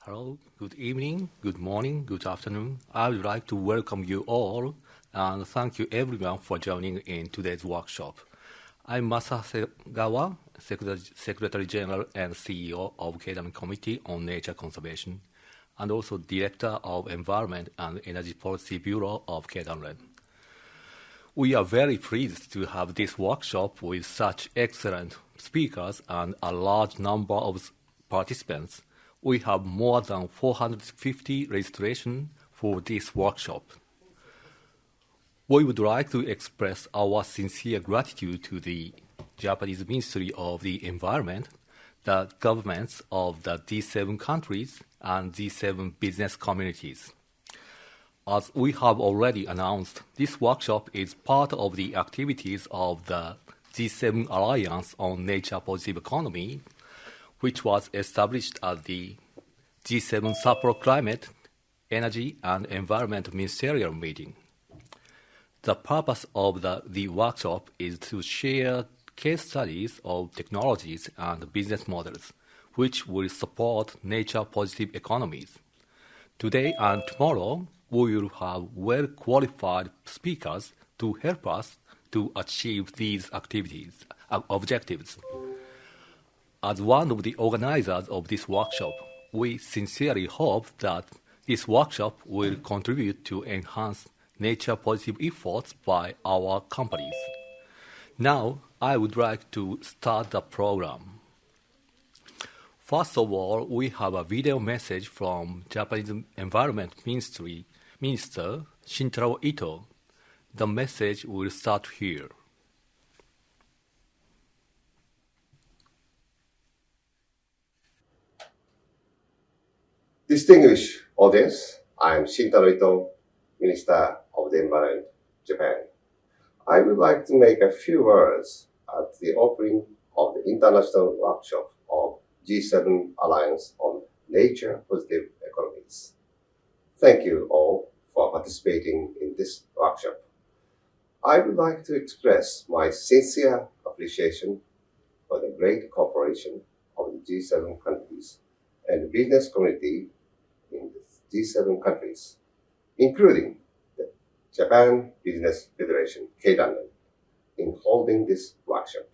Hello, good evening, good morning, good afternoon. I would like to welcome you all and thank you everyone for joining in today's workshop. I'm Masakazu, Secretary General and CEO of Keidanren Committee on Nature Conservation and also Director of Environment and Energy Policy Bureau of Keidanren. We are very pleased to have this workshop with such excellent speakers and a large number of participants. We have more than 450 registrations for this workshop. We would like to express our sincere gratitude to the Japanese Ministry of the Environment, the governments of the G7 countries, and G7 business communities. As we have already announced, this workshop is part of the activities of the G7 Alliance on Nature Positive Economy, which was established at the G7 Sapporo Climate, Energy and Environment Ministerial Meeting. The purpose of the workshop is to share case studies of technologies and business models which will support nature-positive economies. Today and tomorrow, we will have well-qualified speakers to help us to achieve these objectives. As one of the organizers of this workshop, we sincerely hope that this workshop will contribute to enhance nature-positive efforts by our companies. Now, I would like to start the program. First of all, we have a video message from Japanese Environment Minister Shintaro Ito. The message will start here. Distinguished audience, I am Shintaro Ito, Minister of the Environment, Japan. I would like to make a few words at the opening of the international workshop of G7 Alliance on Nature Positive Economies. Thank you all for participating in this workshop. I would like to express my sincere appreciation for the great cooperation of the G7 countries and the business community in the G7 countries, including the Japan Business Federation, Keidanren, in holding this workshop.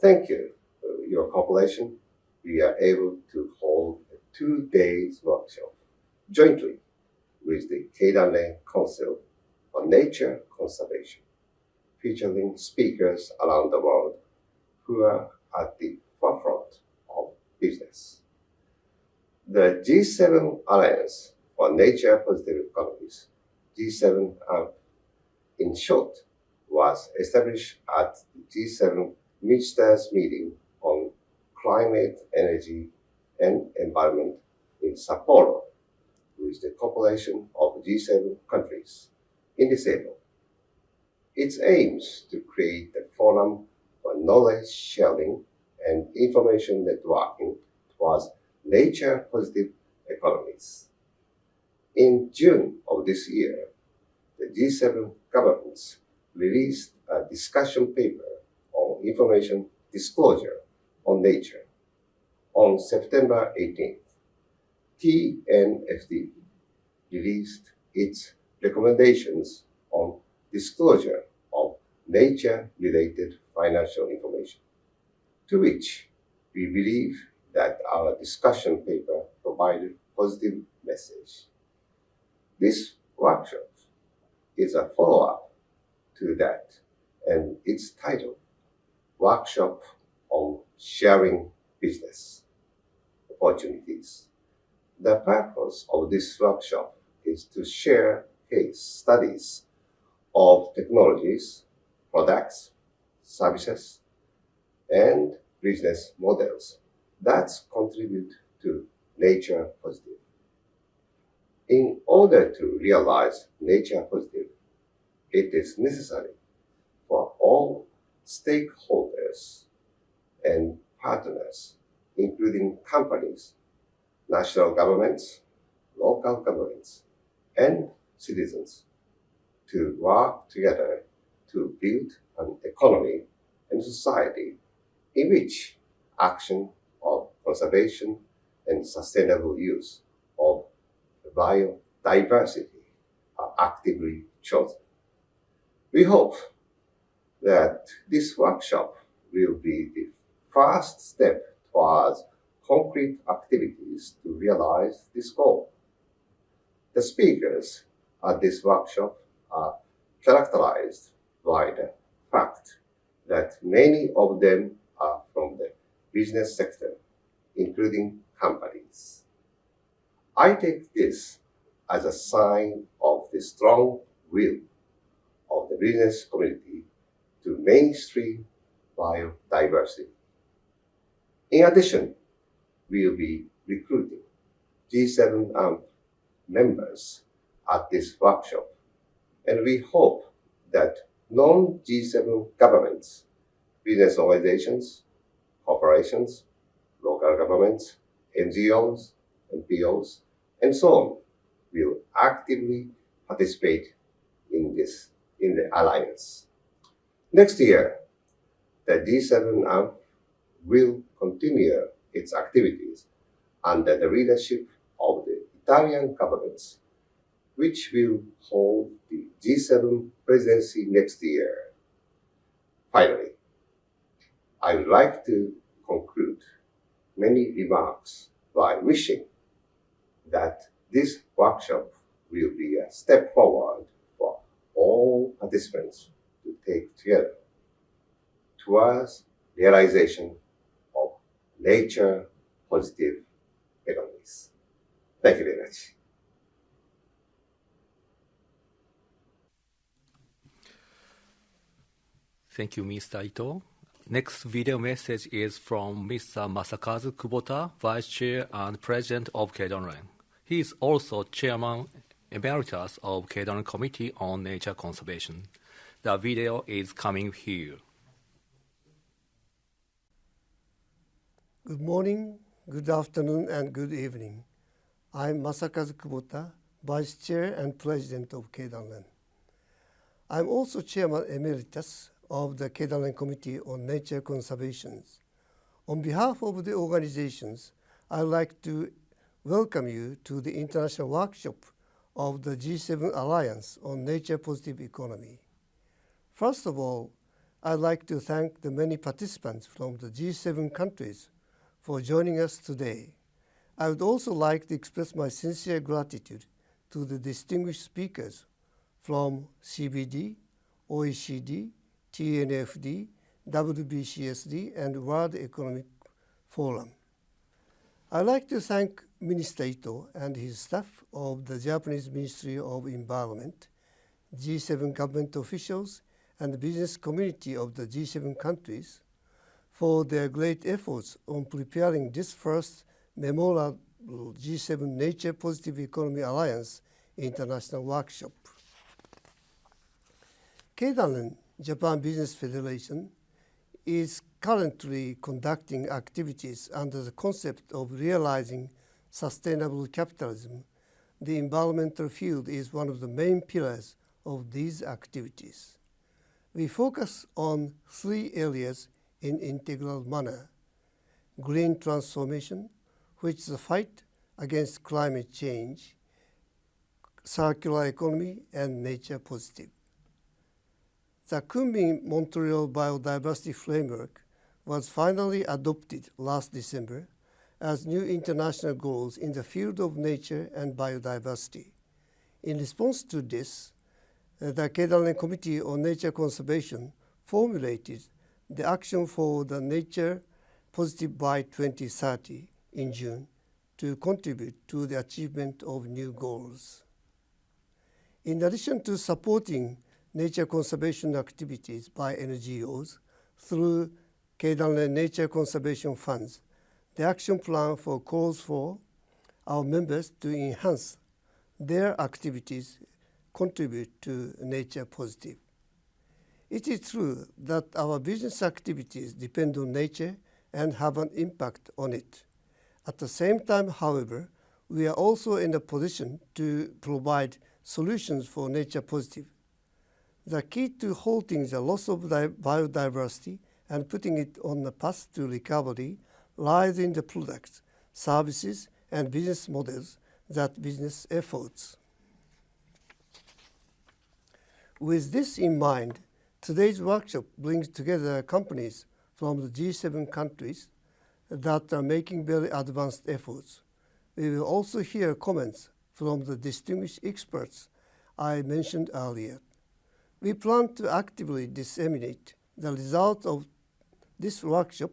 Thank you for your cooperation. We are able to hold a 2-day workshop jointly with the Keidanren Council on Nature Conservation, featuring speakers around the world who are at the forefront of business. The G7 Alliance for Nature Positive Economies, G7ANPE in short, was established at the G7 Ministers Meeting on Climate, Energy and Environment in Sapporo with the population of G7 countries in this April. Its aims to create a forum for knowledge sharing and information networking towards nature-positive economies. In June of this year, the G7 governments released a discussion paper on information disclosure on nature. On September 18th, TNFD released its recommendations on disclosure of nature-related financial information, to which we believe that our discussion paper provided positive message. This workshop is a follow-up to that, and its title, Workshop on Sharing Business Opportunities. The purpose of this workshop is to share case studies of technologies, products, services, and business models that contribute to nature positive. In order to realize nature positive, it is necessary for all stakeholders and partners, including companies, national governments, local governments, and citizens, to work together to build an economy and society in which action of conservation and sustainable use of biodiversity are actively chosen. We hope that this workshop will be the first step towards concrete activities to realize this goal. The speakers at this workshop are characterized by the fact that many of them are from the business sector, including companies. I take this as a sign of the strong will of the business community to mainstream biodiversity. In addition, we will be recruiting G7ANPE members at this workshop, and we hope that non-G7 governments, business organizations, corporations, local governments, NGOs, NPOs, and so on will actively participate in the alliance. Next year, the G7ANPE will continue its activities under the leadership of the Italian governments, which will hold the G7 presidency next year. Finally, I would like to conclude many remarks by wishing that this workshop will be a step forward for all participants to take together towards realization of nature positive economies. Thank you very much. Thank you, Mr. Ito. Next video message is from Mr. Masakazu KUBOTA, Vice Chair and President of Keidanren. He is also Chairman Emeritus of Keidanren Committee on Nature Conservation. The video is coming here. Good morning, good afternoon, and good evening. I'm Masakazu KUBOTA, Vice Chair and President of Keidanren. I'm also Chairman Emeritus of the Keidanren Committee on Nature Conservation. On behalf of the organizations, I'd like to welcome you to the international workshop of the G7 Alliance on Nature Positive Economy. First of all, I'd like to thank the many participants from the G7 countries for joining us today. I would also like to express my sincere gratitude to the distinguished speakers from CBD, OECD, TNFD, WBCSD, and World Economic Forum. I'd like to thank Minister Ito and his staff of the Japanese Ministry of Environment, G7 government officials, and the business community of the G7 countries for their great efforts on preparing this first memorable G7 Nature Positive Economy Alliance International Workshop. Keidanren Japan Business Federation is currently conducting activities under the concept of realizing sustainable capitalism. The environmental field is one of the main pillars of these activities. We focus on 3 areas in integral manner: green transformation, which is a fight against climate change, circular economy, and nature positive. The Kunming-Montreal Biodiversity Framework was finally adopted last December as new international goals in the field of nature and biodiversity. In response to this, the Keidanren Committee on Nature Conservation formulated the action for the Nature Positive by 2030 in June to contribute to the achievement of new goals. In addition to supporting nature conservation activities by NGOs through Keidanren Nature Conservation Funds, the action plan calls for our members to enhance their activities, contribute to nature positive. It is true that our business activities depend on nature and have an impact on it. At the same time, however, we are also in a position to provide solutions for nature positive. The key to halting the loss of biodiversity and putting it on the path to recovery lies in the products, services, and business models that business efforts. With this in mind, today's workshop brings together companies from the G7 countries that are making very advanced efforts. We will also hear comments from the distinguished experts I mentioned earlier. We plan to actively disseminate the results of this workshop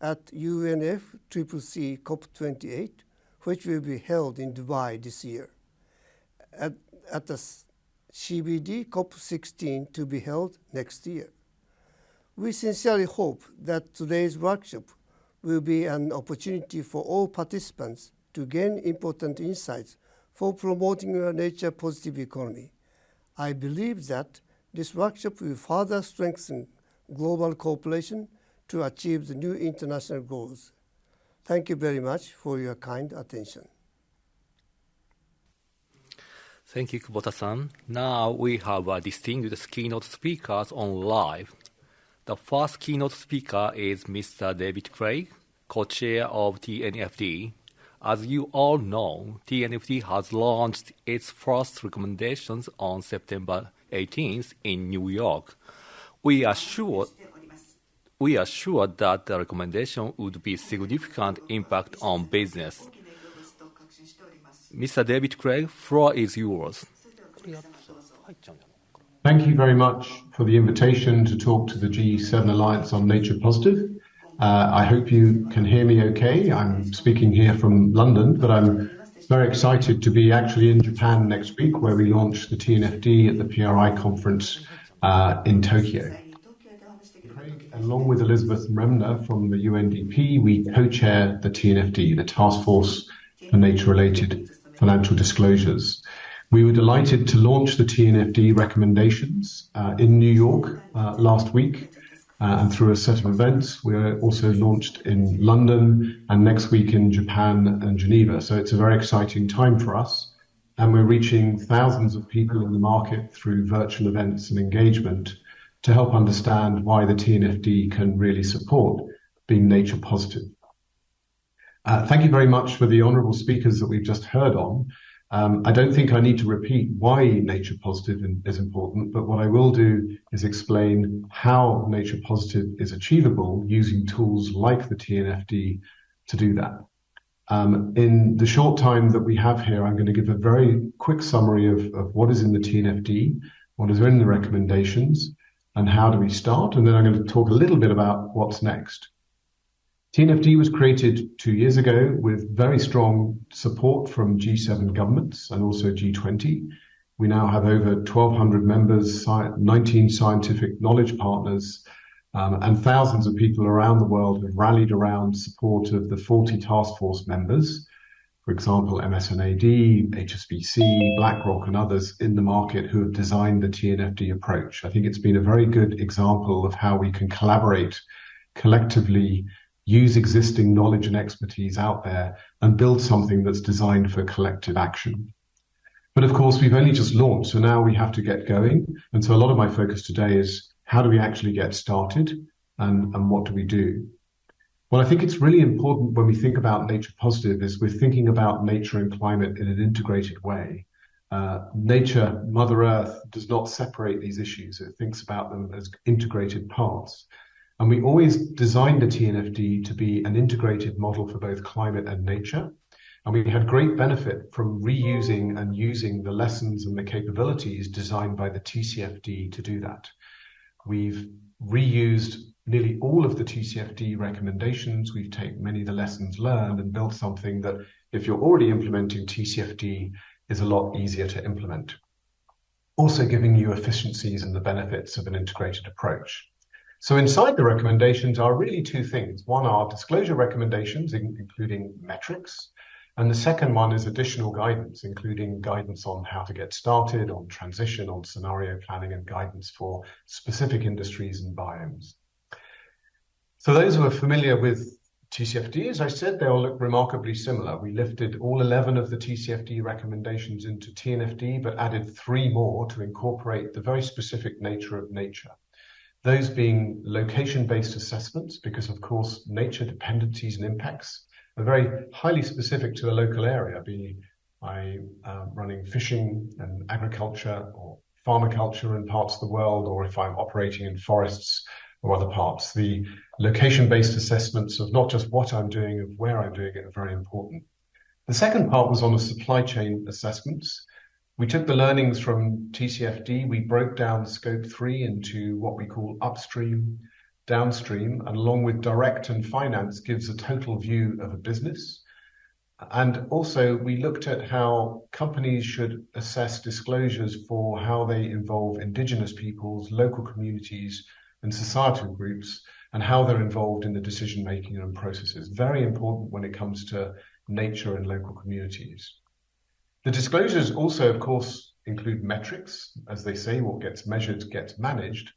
at UNFCCC COP28, which will be held in Dubai this year, at the CBD COP16 to be held next year. We sincerely hope that today's workshop will be an opportunity for all participants to gain important insights for promoting a nature positive economy. I believe that this workshop will further strengthen global cooperation to achieve the new international goals. Thank you very much for your kind attention. Thank you, KUBOTA-san. Now we have distinguished keynote speakers on live. The first keynote speaker is Mr. David Craig, co-chair of TNFD. As you all know, TNFD has launched its first recommendations on September 18th in New York. We are sure that the recommendation would be significant impact on business. Mr. David Craig, floor is yours. Thank you very much for the invitation to talk to the G7 Alliance on Nature Positive. I hope you can hear me okay. I'm speaking here from London, but I'm very excited to be actually in Japan next week, where we launch the TNFD at the PRI conference in Tokyo. Craig, along with Elizabeth Remner from the UNDP, we co-chair the TNFD, the Task Force for Nature-Related Financial Disclosures. We were delighted to launch the TNFD recommendations in New York last week, and through a set of events. We're also launched in London and next week in Japan and Geneva. So it's a very exciting time for us. And we're reaching thousands of people in the market through virtual events and engagement to help understand why the TNFD can really support being nature positive. Thank you very much for the honourable speakers that we've just heard on. I don't think I need to repeat why nature positive is important, but what I will do is explain how nature positive is achievable using tools like the TNFD to do that. In the short time that we have here, I'm going to give a very quick summary of what is in the TNFD, what is in the recommendations, and how do we start, and then I'm going to talk a little bit about what's next. TNFD was created 2 years ago with very strong support from G7 governments and also G20. We now have over 1,200 members, 19 scientific knowledge partners, and thousands of people around the world have rallied around support of the 40 task force members. For example, MSNAD, HSBC, BlackRock and others in the market who have designed the TNFD approach. I think it's been a very good example of how we can collaborate collectively, use existing knowledge and expertise out there and build something that's designed for collective action. But of course, we've only just launched, so now we have to get going. And so a lot of my focus today is how do we actually get started and what do we do? Well, I think it's really important when we think about nature positive is we're thinking about nature and climate in an integrated way. Nature, Mother Earth, does not separate these issues. It thinks about them as integrated parts. And we always designed the TNFD to be an integrated model for both climate and nature. And we had great benefit from reusing and using the lessons and the capabilities designed by the TCFD to do that. We've reused nearly all of the TCFD recommendations. We've taken many of the lessons learned and built something that, if you're already implementing TCFD, is a lot easier to implement. Also giving you efficiencies and the benefits of an integrated approach. So inside the recommendations are really two things. One are disclosure recommendations, including metrics. And the second one is additional guidance, including guidance on how to get started, on transition, on scenario planning, and guidance for specific industries and biomes. So those who are familiar with TCFD, as I said, they all look remarkably similar. We lifted all 11 of the TCFD recommendations into TNFD, but added 3 more to incorporate the very specific nature of nature. Those being location-based assessments, because of course nature dependencies and impacts are very highly specific to the local area, be I running fishing and agriculture or farmaculture in parts of the world, or if I'm operating in forests or other parts. The location-based assessments of not just what I'm doing, of where I'm doing it are very important. The second part was on the supply chain assessments. We took the learnings from TCFD, we broke down scope 3 into what we call upstream, downstream, and along with direct and finance gives a total view of a business. And also we looked at how companies should assess disclosures for how they involve indigenous peoples, local communities, and societal groups, and how they're involved in the decision-making and processes. Very important when it comes to nature and local communities. The disclosures also, of course, include metrics. As they say, what gets measured gets managed,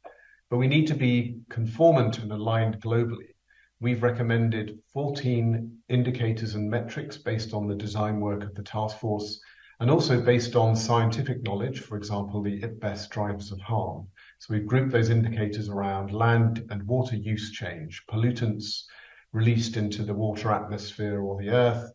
but we need to be conformant and aligned globally. We've recommended 14 indicators and metrics based on the design work of the task force, and also based on scientific knowledge, for example, the IPBES drivers of harm. So we've grouped those indicators around land and water use change, pollutants released into the water atmosphere or the earth,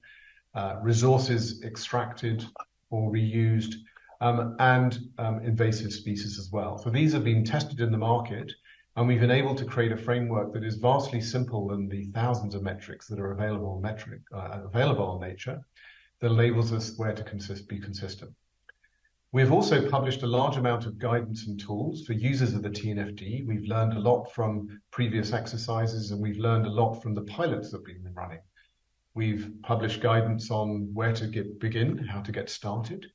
resources extracted or reused, and invasive species as well. So these have been tested in the market, and we've been able to create a framework that is vastly simple than the thousands of metrics that are available on Nature, that enables us where to be consistent. We've also published a large amount of guidance and tools for users of the TNFD. We've learned a lot from previous exercises, and we've learned a lot from the pilots that we've been running. We've published guidance on where to begin, how to get started.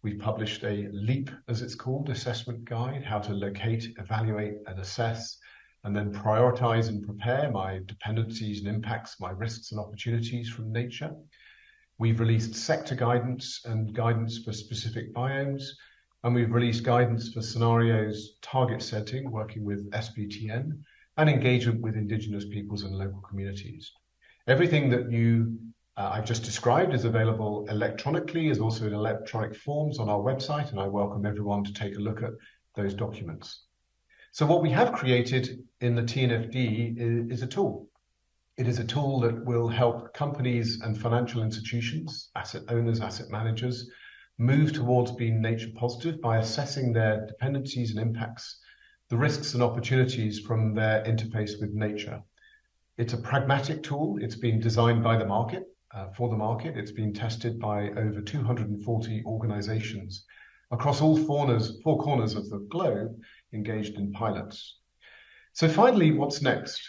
We've published a LEAP, as it's called, assessment guide, how to locate, evaluate, and assess, and then prioritize and prepare my dependencies and impacts, my risks and opportunities from nature. We've released sector guidance and guidance for specific biomes, and we've released guidance for scenarios, target setting, working with SBTN, and engagement with indigenous peoples and local communities. Everything that I've just described is available electronically, is also in electronic forms on our website, and I welcome everyone to take a look at those documents. So what we have created in the TNFD is a tool. It is a tool that will help companies and financial institutions, asset owners, asset managers, move towards being nature positive by assessing their dependencies and impacts, the risks and opportunities from their interface with nature. It's a pragmatic tool. It's been designed by the market, for the market. It's been tested by over 240 organizations across all four corners of the globe engaged in pilots. So finally, what's next?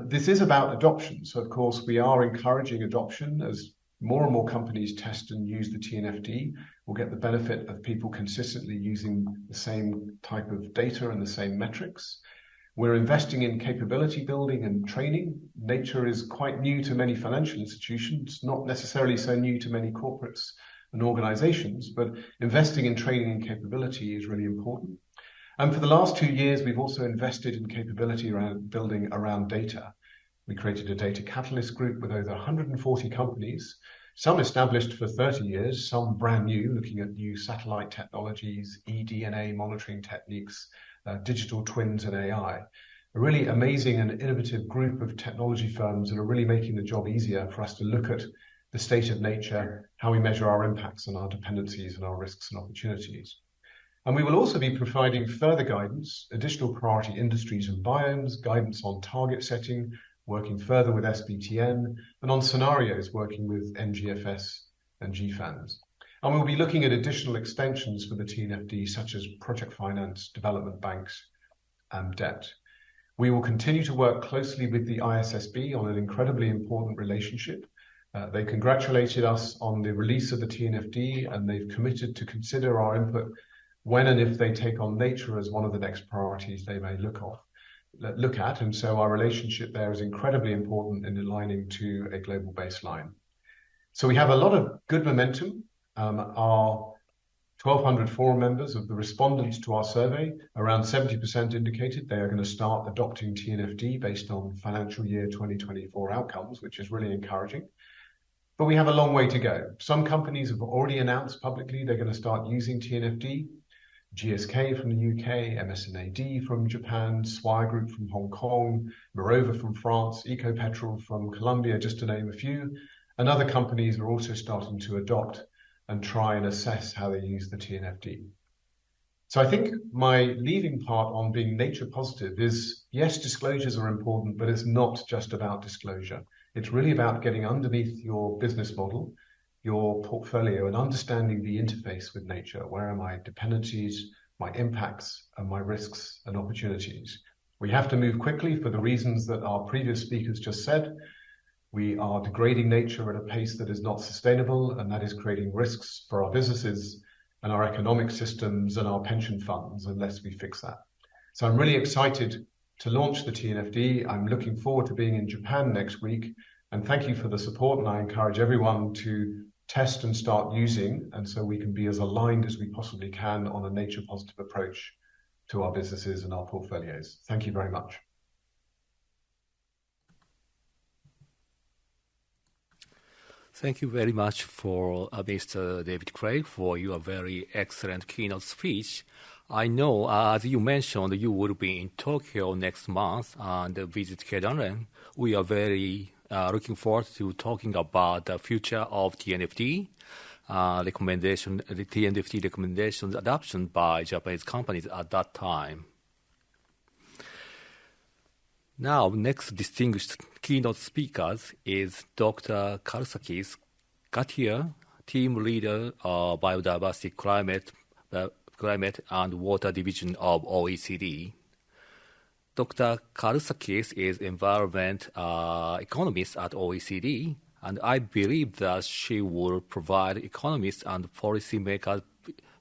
This is about adoption. So of course, we are encouraging adoption as more and more companies test and use the TNFD. We'll get the benefit of people consistently using the same type of data and the same metrics. We're investing in capability building and training. Nature is quite new to many financial institutions, not necessarily so new to many corporates and organizations, but investing in training and capability is really important. And for the last 2 years, we've also invested in capability building around data. We created a data catalyst group with over 140 companies, some established for 30 years, some brand new, looking at new satellite technologies, eDNA monitoring techniques, digital twins and AI. A really amazing and innovative group of technology firms that are really making the job easier for us to look at the state of nature, how we measure our impacts and our dependencies and our risks and opportunities. And we will also be providing further guidance, additional priority industries and biomes, guidance on target setting, working further with SBTN, and on scenarios, working with NGFS and GFANs. And we'll be looking at additional extensions for the TNFD, such as project finance, development banks, and debt. We will continue to work closely with the ISSB on an incredibly important relationship. They congratulated us on the release of the TNFD, and they've committed to consider our input when and if they take on nature as one of the next priorities they may look at. And so our relationship there is incredibly important in aligning to a global baseline. So we have a lot of good momentum. Our 1,200 forum members of the respondents to our survey, around 70% indicated they are going to start adopting TNFD based on financial year 2024 outcomes, which is really encouraging. But we have a long way to go. Some companies have already announced publicly they're going to start using TNFD. GSK from the UK, MSNAD from Japan, Swire Group from Hong Kong, Mirova from France, Ecopetrol from Colombia, just to name a few. And other companies are also starting to adopt and try and assess how they use the TNFD. So I think my leading part on being nature positive is, yes, disclosures are important, but it's not just about disclosure. It's really about getting underneath your business model, your portfolio, and understanding the interface with nature. Where are my dependencies, my impacts, and my risks and opportunities? We have to move quickly for the reasons that our previous speakers just said. We are degrading nature at a pace that is not sustainable, and that is creating risks for our businesses and our economic systems and our pension funds unless we fix that. So I'm really excited to launch the TNFD. I'm looking forward to being in Japan next week, and thank you for the support, and I encourage everyone to test and start using, and so we can be as aligned as we possibly can on a nature positive approach to our businesses and our portfolios. Thank you very much. Thank you very much for Mr. David Craig for your very excellent keynote speech. I know, as you mentioned, you will be in Tokyo next month and visit Keidanren. We are very looking forward to talking about the future of TNFD, the TNFD recommendations adoption by Japanese companies at that time. Now, next distinguished keynote speakers is Dr. Karousakis, Katia, team leader of Biodiversity, Climate and Water Division of OECD. Dr. Karousakis is environment economist at OECD, and I believe that she will provide economists and policymakers'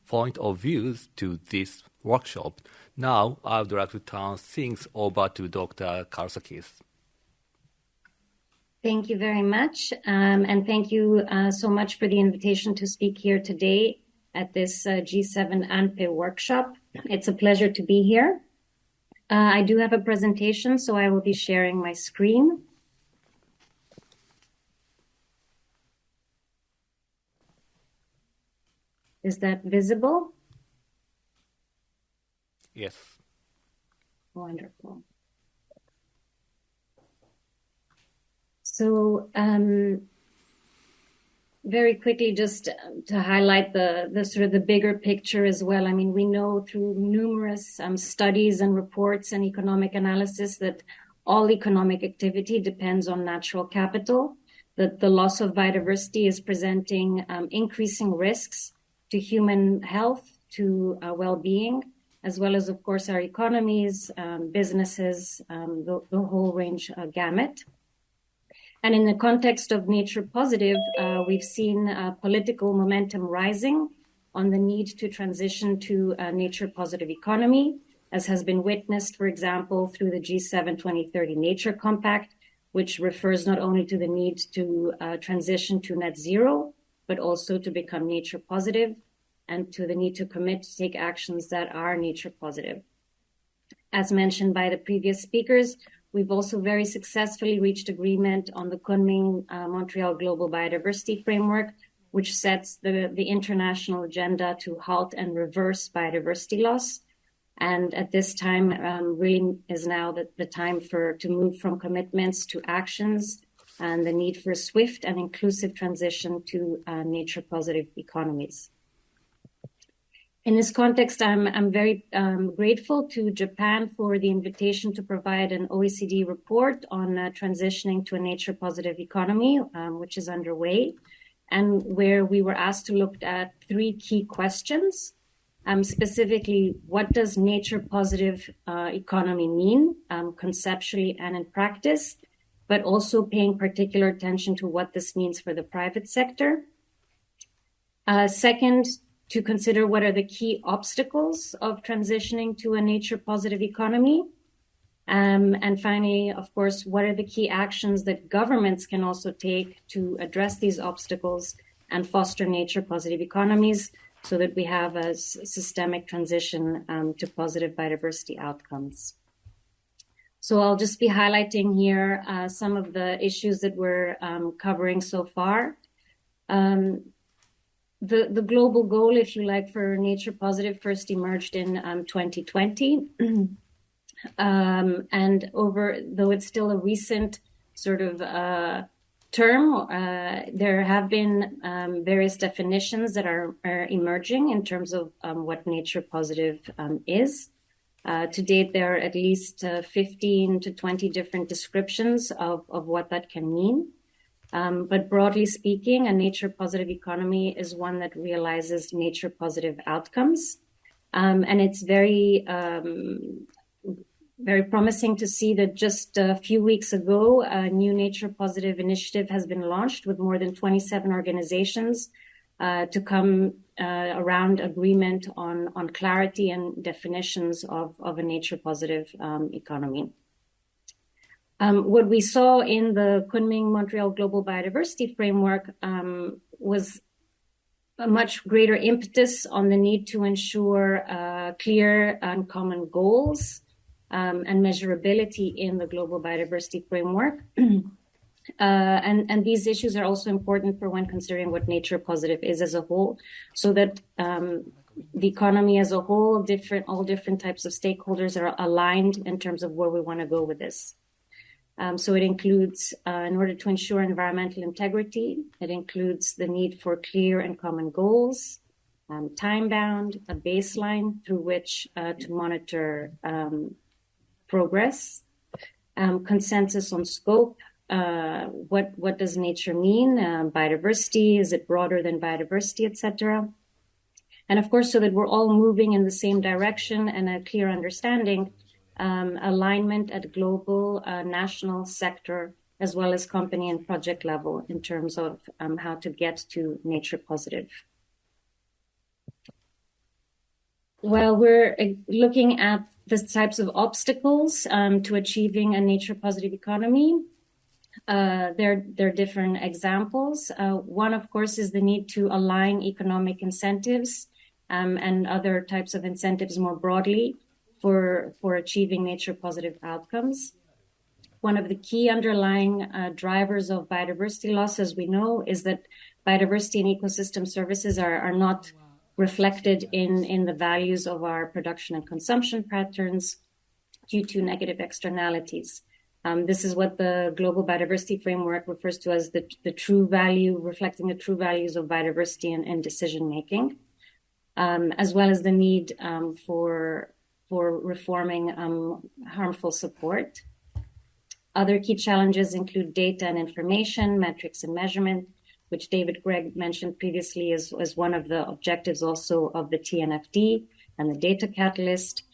point of views to this workshop. Now, I would like to turn things over to Dr. Karousakis. Thank you very much, and thank you so much for the invitation to speak here today at this G7ANPE workshop. It's a pleasure to be here. I do have a presentation, so I will be sharing my screen. Is that visible? Yes. Wonderful. So, very quickly, just to highlight the sort of the bigger picture as well. I mean, we know through numerous studies and reports and economic analysis that all economic activity depends on natural capital, that the loss of biodiversity is presenting increasing risks to human health, to well-being, as well as, of course, our economies, businesses, the whole range gamut. And in the context of nature positive, we've seen political momentum rising on the need to transition to a nature positive economy, as has been witnessed, for example, through the G7 2030 Nature Compact, which refers not only to the need to transition to net zero, but also to become nature positive, and to the need to commit to take actions that are nature positive. As mentioned by the previous speakers, we've also very successfully reached agreement on the Kunming-Montreal Global Biodiversity Framework, which sets the international agenda to halt and reverse biodiversity loss. And at this time, really is now the time to move from commitments to actions, and the need for a swift and inclusive transition to nature positive economies. In this context, I'm very grateful to Japan for the invitation to provide an OECD report on transitioning to a nature-positive economy, which is underway, and where we were asked to look at 3 key questions. Specifically, what does nature-positive economy mean, conceptually and in practice, but also paying particular attention to what this means for the private sector. Second, to consider what are the key obstacles of transitioning to a nature-positive economy. And finally, of course, what are the key actions that governments can also take to address these obstacles and foster nature-positive economies so that we have a systemic transition to positive biodiversity outcomes. So I'll just be highlighting here some of the issues that we're covering so far. the global goal, if you like, for Nature Positive first emerged in 2020. And though it's still a recent sort of term, there have been various definitions that are emerging in terms of what Nature Positive is. To date, there are at least 15 to 20 different descriptions of what that can mean. But broadly speaking, a nature positive economy is one that realizes nature positive outcomes. And it's very promising to see that just a few weeks ago, a new nature positive initiative has been launched with more than 27 organizations to come around agreement on clarity and definitions of a nature positive economy. What we saw in the Kunming-Montreal Global Biodiversity Framework was a much greater impetus on the need to ensure clear and common goals and measurability in the Global Biodiversity Framework. And these issues are also important for when considering what nature positive is as a whole, so that the economy as a whole, all different types of stakeholders are aligned in terms of where we want to go with this. So it includes, in order to ensure environmental integrity, it includes the need for clear and common goals, time-bound, a baseline through which to monitor progress, consensus on scope, what does nature mean, biodiversity, is it broader than biodiversity, etc. And of course, so that we're all moving in the same direction and a clear understanding, alignment at global, national, sector, as well as company and project level in terms of how to get to nature positive. Well, we're looking at the types of obstacles to achieving a nature positive economy. There are different examples. One, of course, is the need to align economic incentives and other types of incentives more broadly for achieving nature positive outcomes. One of the key underlying drivers of biodiversity loss, as we know, is that biodiversity and ecosystem services are not reflected in the values of our production and consumption patterns due to negative externalities. This is what the Global Biodiversity Framework refers to as the true value, reflecting the true values of biodiversity and decision making, as well as the need for reforming harmful support. Other key challenges include data and information, metrics and measurement, which David Gregg mentioned previously as one of the objectives also of the TNFD and the data catalyst.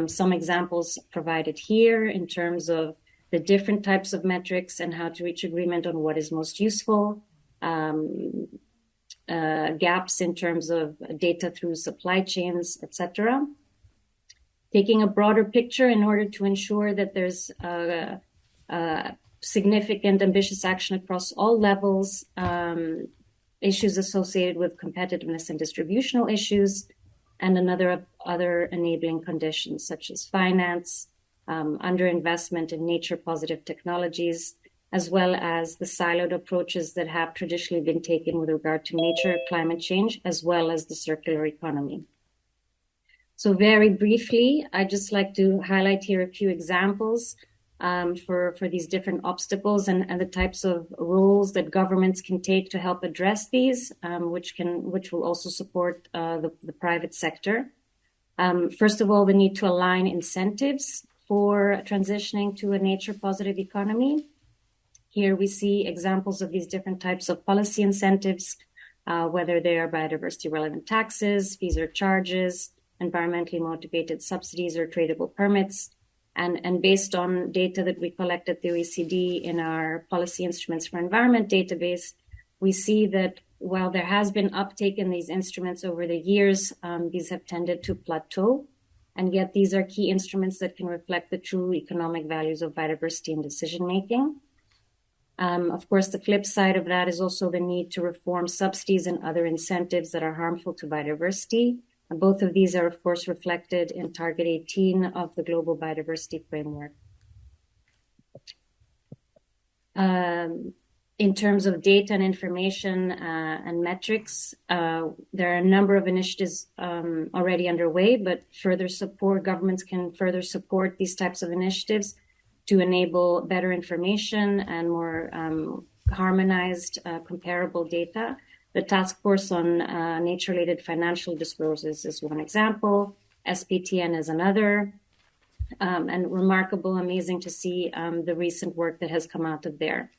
Some examples provided here in terms of the different types of metrics and how to reach agreement on what is most useful, gaps in terms of data through supply chains, etc. Taking a broader picture in order to ensure that there's significant, ambitious action across all levels, issues associated with competitiveness and distributional issues, and other enabling conditions such as finance, underinvestment in nature-positive technologies, as well as the siloed approaches that have traditionally been taken with regard to nature, climate change, as well as the circular economy. So very briefly, I'd just like to highlight here a few examples for these different obstacles and the types of roles that governments can take to help address these, which will also support the private sector. First of all, the need to align incentives for transitioning to a nature-positive economy. Here we see examples of these different types of policy incentives, whether they are biodiversity-relevant taxes, fees or charges, environmentally motivated subsidies or tradable permits. And based on data that we collect at the OECD in our Policy Instruments for Environment database, we see that while there has been uptake in these instruments over the years, these have tended to plateau. And yet these are key instruments that can reflect the true economic values of biodiversity and decision-making. Of course, the flip side of that is also the need to reform subsidies and other incentives that are harmful to biodiversity. And both of these are, of course, reflected in Target 18 of the Global Biodiversity Framework. in terms of data and information and metrics, there are a number of initiatives already underway, but governments can further support these types of initiatives to enable better information and more harmonized, comparable data. The Task Force on Nature-related Financial Disclosures is one example. SPTN is another. And remarkable, amazing to see the recent work that has come out of there.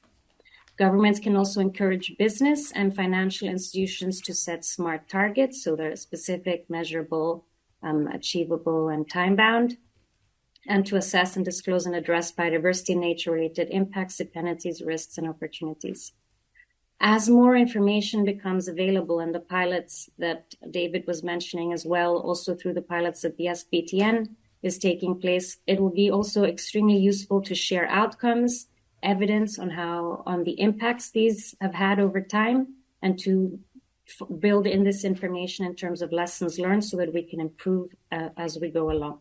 Governments can also encourage business and financial institutions to set smart targets, so they're specific, measurable, achievable, and time-bound, and to assess and disclose and address biodiversity and nature-related impacts, dependencies, risks, and opportunities. As more information becomes available, and the pilots that David was mentioning as well, also through the pilots that the SPTN is taking place, it will be also extremely useful to share outcomes, evidence on the impacts these have had over time, and to build in this information in terms of lessons learned so that we can improve as we go along.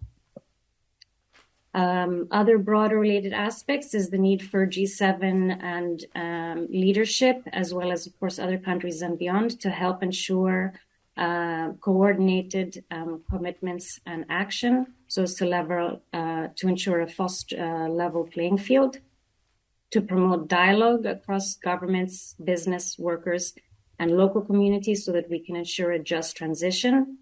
Other broader related aspects is the need for G7 and leadership, as well as, of course, other countries and beyond, to help ensure coordinated commitments and action, so as to ensure a level playing field, to promote dialogue across governments, business, workers, and local communities so that we can ensure a just transition,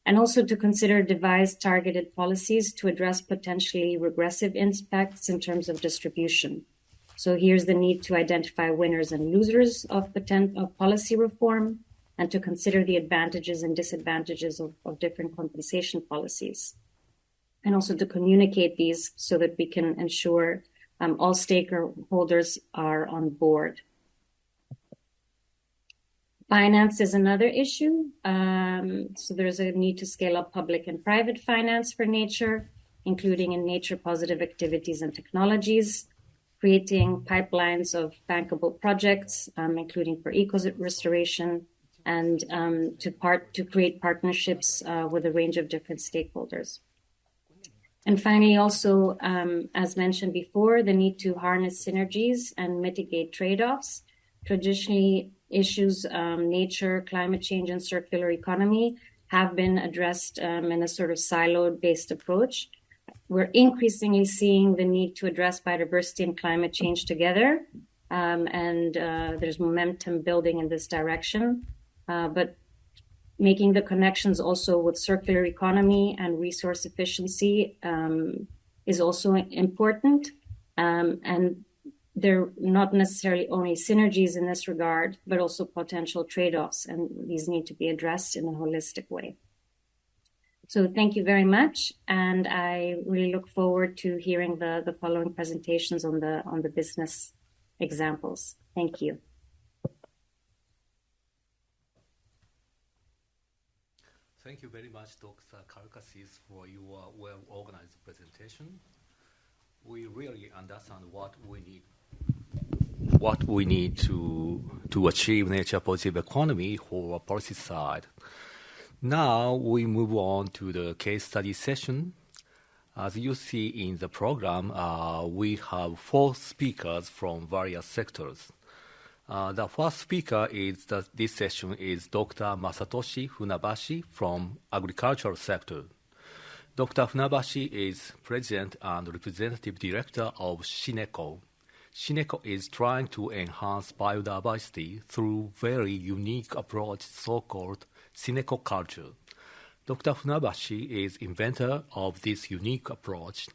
and also to consider devised targeted policies to address potentially regressive impacts in terms of distribution. So here's the need to identify winners and losers of policy reform, and to consider the advantages and disadvantages of different compensation policies, and also to communicate these so that we can ensure all stakeholders are on board. Finance is another issue. So there's a need to scale up public and private finance for nature, including in nature positive activities and technologies, creating pipelines of bankable projects, including for eco-restoration, and to create partnerships with a range of different stakeholders. And finally, also, as mentioned before, the need to harness synergies and mitigate trade-offs. Traditionally, issues nature, climate change, and circular economy have been addressed in a sort of siloed-based approach. We're increasingly seeing the need to address biodiversity and climate change together, and there's momentum building in this direction. But making the connections also with circular economy and resource efficiency is also important. And there are not necessarily only synergies in this regard, but also potential trade-offs, and these need to be addressed in a holistic way. So thank you very much, and I really look forward to hearing the following presentations on the business examples. Thank you. Thank you very much, Dr. Karousakis, for your well-organized presentation. We really understand what we need to achieve nature positive economy for our policy side. Now we move on to the case study session. As you see in the program, we have 4 speakers from various sectors. The first speaker this session is Dr. Masatoshi Funabashi from agricultural sector. Dr. Funabashi is President and Representative Director of SynecO. SynecO is trying to enhance biodiversity through very unique approach so-called SynecO culture. Dr. Funabashi is inventor of this unique approach.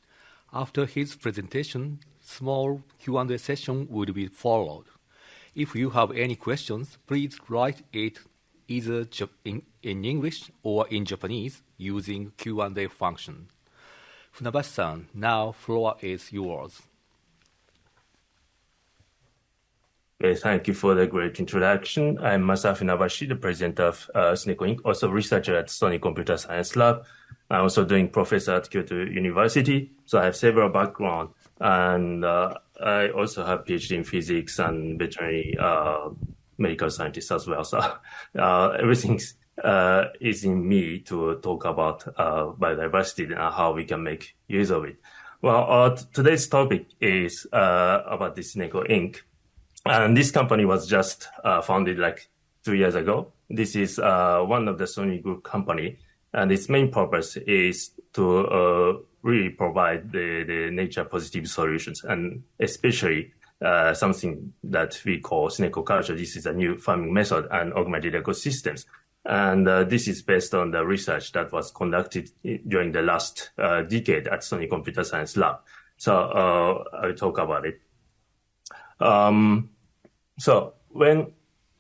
After his presentation, small Q&A session will be followed. If you have any questions, please write it either in English or in Japanese using Q&A function. Funabashi-san, now floor is yours. Thank you for the great introduction. I'm Masa Funabashi, the president of SynecO Inc., also researcher at Sony Computer Science Lab. I'm also doing professor at Kyoto University, so I have several backgrounds. And I also have PhD in physics and veterinary medical scientist as well. So everything is in me to talk about biodiversity and how we can make use of it. Well, today's topic is about the SynecO Inc. And this company was just founded like 2 years ago. This is one of the Sony Group company, and its main purpose is to really provide the nature positive solutions, and especially something that we call SynecO culture. This is a new farming method and augmented ecosystems. And this is based on the research that was conducted during the last decade at Sony Computer Science Lab. So I'll talk about it. So when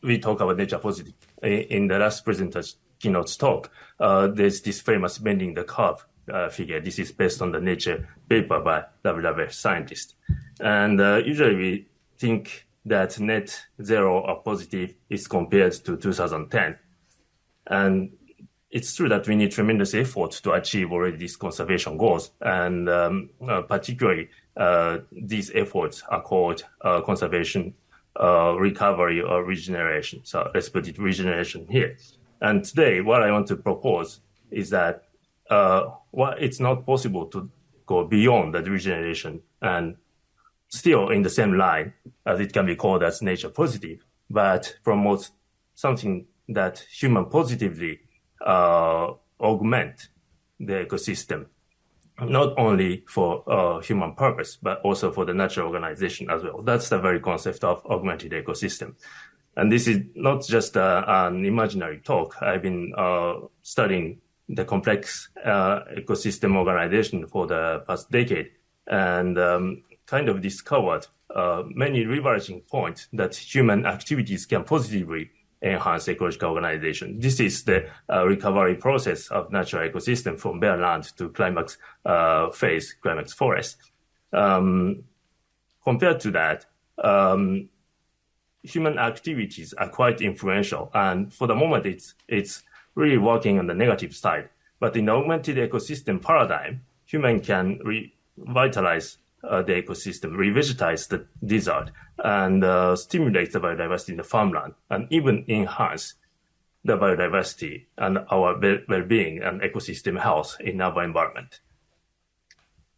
we talk about nature positive, in the last presenter's keynote talk, there's this famous bending the curve figure. This is based on the Nature paper by WWF scientists. And usually we think that net zero or positive is compared to 2010. And it's true that we need tremendous effort to achieve already these conservation goals. And particularly, these efforts are called conservation, recovery, or regeneration. So let's put it regeneration here. And today, what I want to propose is that it's not possible to go beyond that regeneration and still in the same line as it can be called as nature positive, but promote something that human positively augment the ecosystem, not only for human purpose, but also for the natural organization as well. That's the very concept of augmented ecosystem. And this is not just an imaginary talk. I've been studying the complex ecosystem organization for the past decade, and kind of discovered many leveraging points that human activities can positively enhance ecological organization. This is the recovery process of natural ecosystem from bare land to climax phase, climax forest. Compared to that, human activities are quite influential, and for the moment, it's really working on the negative side. But in the augmented ecosystem paradigm, human can revitalize the ecosystem, revitalize the desert, and stimulate the biodiversity in the farmland, and even enhance the biodiversity and our well-being and ecosystem health in our environment.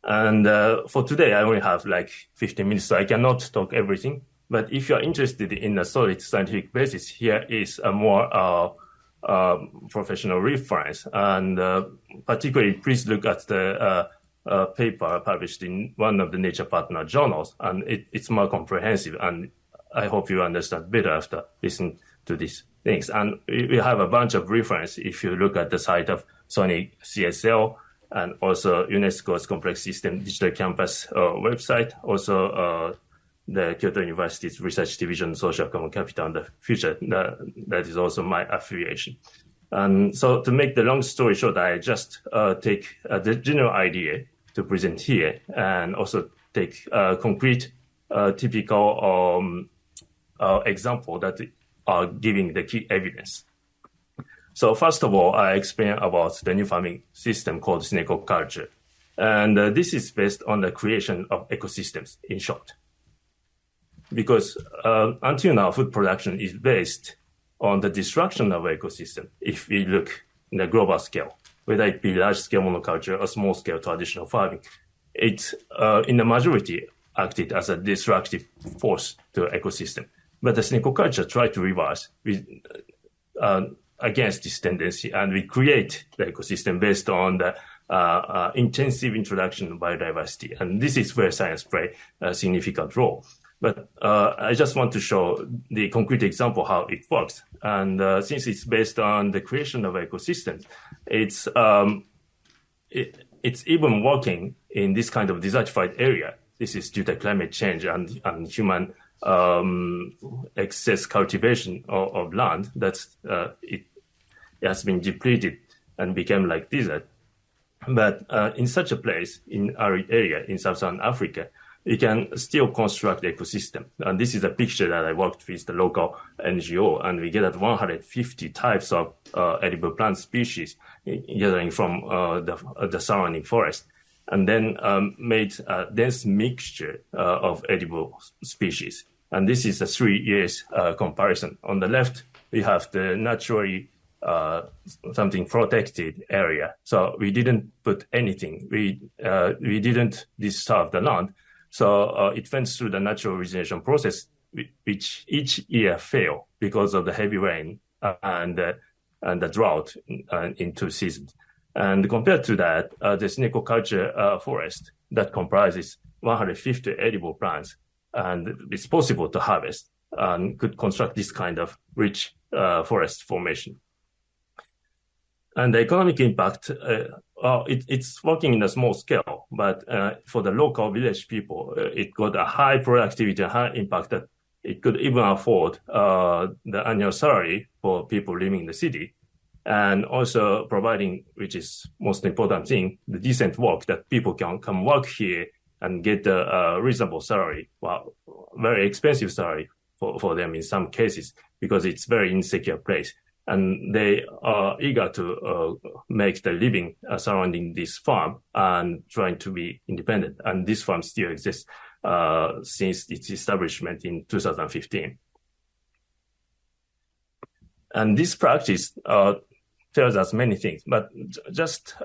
And for today, I only have like 15 minutes, so I cannot talk everything. But if you're interested in a solid scientific basis, here is a more professional reference. And particularly, please look at the paper published in one of the Nature partner journals, and it's more comprehensive, and I hope you understand better after listening to these things. And we have a bunch of reference if you look at the site of Sony CSL and also UNESCO's Complex System Digital Campus website, also the Kyoto University's Research Division Social Common Capital and the Future, that is also my affiliation. And so to make the long story short, I just take the general idea to present here, and also take concrete, typical example that are giving the key evidence. So first of all, I explain about the new farming system called SynecO culture. And this is based on the creation of ecosystems, in short. Because until now, food production is based on the destruction of ecosystem, if we look in the global scale, whether it be large-scale monoculture or small-scale traditional farming. It, in the majority, acted as a destructive force to the ecosystem. But the SynecO culture tried to reverse against this tendency, and we create the ecosystem based on the intensive introduction of biodiversity. And this is where science plays a significant role. But I just want to show the concrete example how it works. And since it's based on the creation of ecosystems, it's even working in this kind of desertified area. This is due to climate change and human excess cultivation of land that's it has been depleted and became like desert. But in such a place, in our area in Sub-Saharan Africa, we can still construct the ecosystem. And this is a picture that I worked with the local NGO, and we get at 150 types of edible plant species gathering from the surrounding forest, and then made a dense mixture of edible species. And this is a 3 years comparison. On the left, we have the naturally something protected area. So we didn't put anything. We didn't disturb the land. So it went through the natural regeneration process which each year fail because of the heavy rain and the drought in 2 seasons. And compared to that, the SynecO culture forest that comprises 150 edible plants, and it's possible to harvest and could construct this kind of rich forest formation. And the economic impact, it's working in a small scale, but for the local village people, it got a high productivity and high impact that it could even afford the annual salary for people living in the city, and also providing, which is most important thing, the decent work that people can come work here and get a reasonable salary, well, very expensive salary for them in some cases, because it's very insecure place. And they are eager to make the living surrounding this farm and trying to be independent. And this farm still exists since its establishment in 2015. And this practice tells us many things, but just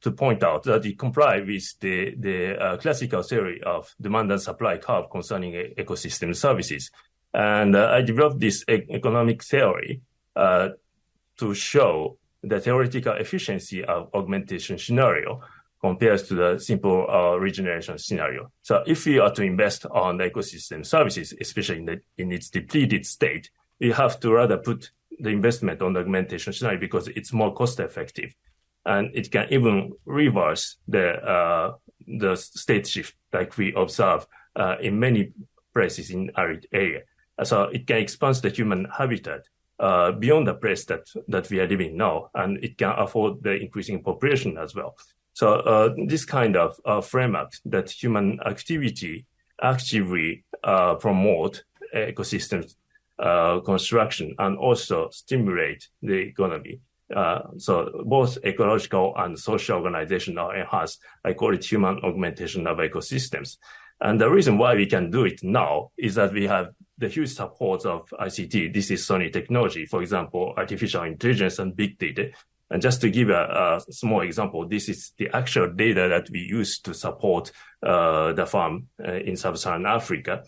to point out that it complies with the classical theory of demand and supply curve concerning ecosystem services. And I developed this economic theory to show the theoretical efficiency of augmentation scenario compared to the simple regeneration scenario. So if we are to invest on the ecosystem services, especially in its depleted state, we have to rather put the investment on the augmentation scenario because it's more cost effective. And it can even reverse the state shift like we observe in many places in arid area. So it can expand the human habitat beyond the place that we are living now, and it can afford the increasing population as well. So this kind of framework that human activity actively promote ecosystem construction and also stimulate the economy. So both ecological and social organization are enhanced. I call it human augmentation of ecosystems. And the reason why we can do it now is that we have the huge support of ICT. This is Sony technology, for example, artificial intelligence and big data. And just to give a small example, this is the actual data that we use to support the farm in sub-Saharan Africa.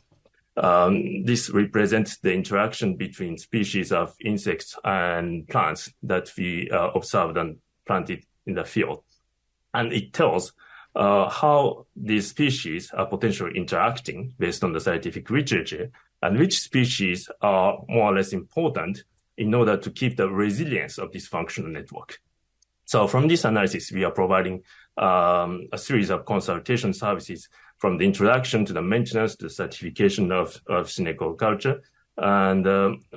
This represents the interaction between species of insects and plants that we observed and planted in the field. And it tells how these species are potentially interacting based on the scientific literature, and which species are more or less important in order to keep the resilience of this functional network. So from this analysis, we are providing a series of consultation services from the introduction to the maintenance to the certification of SynecO culture. And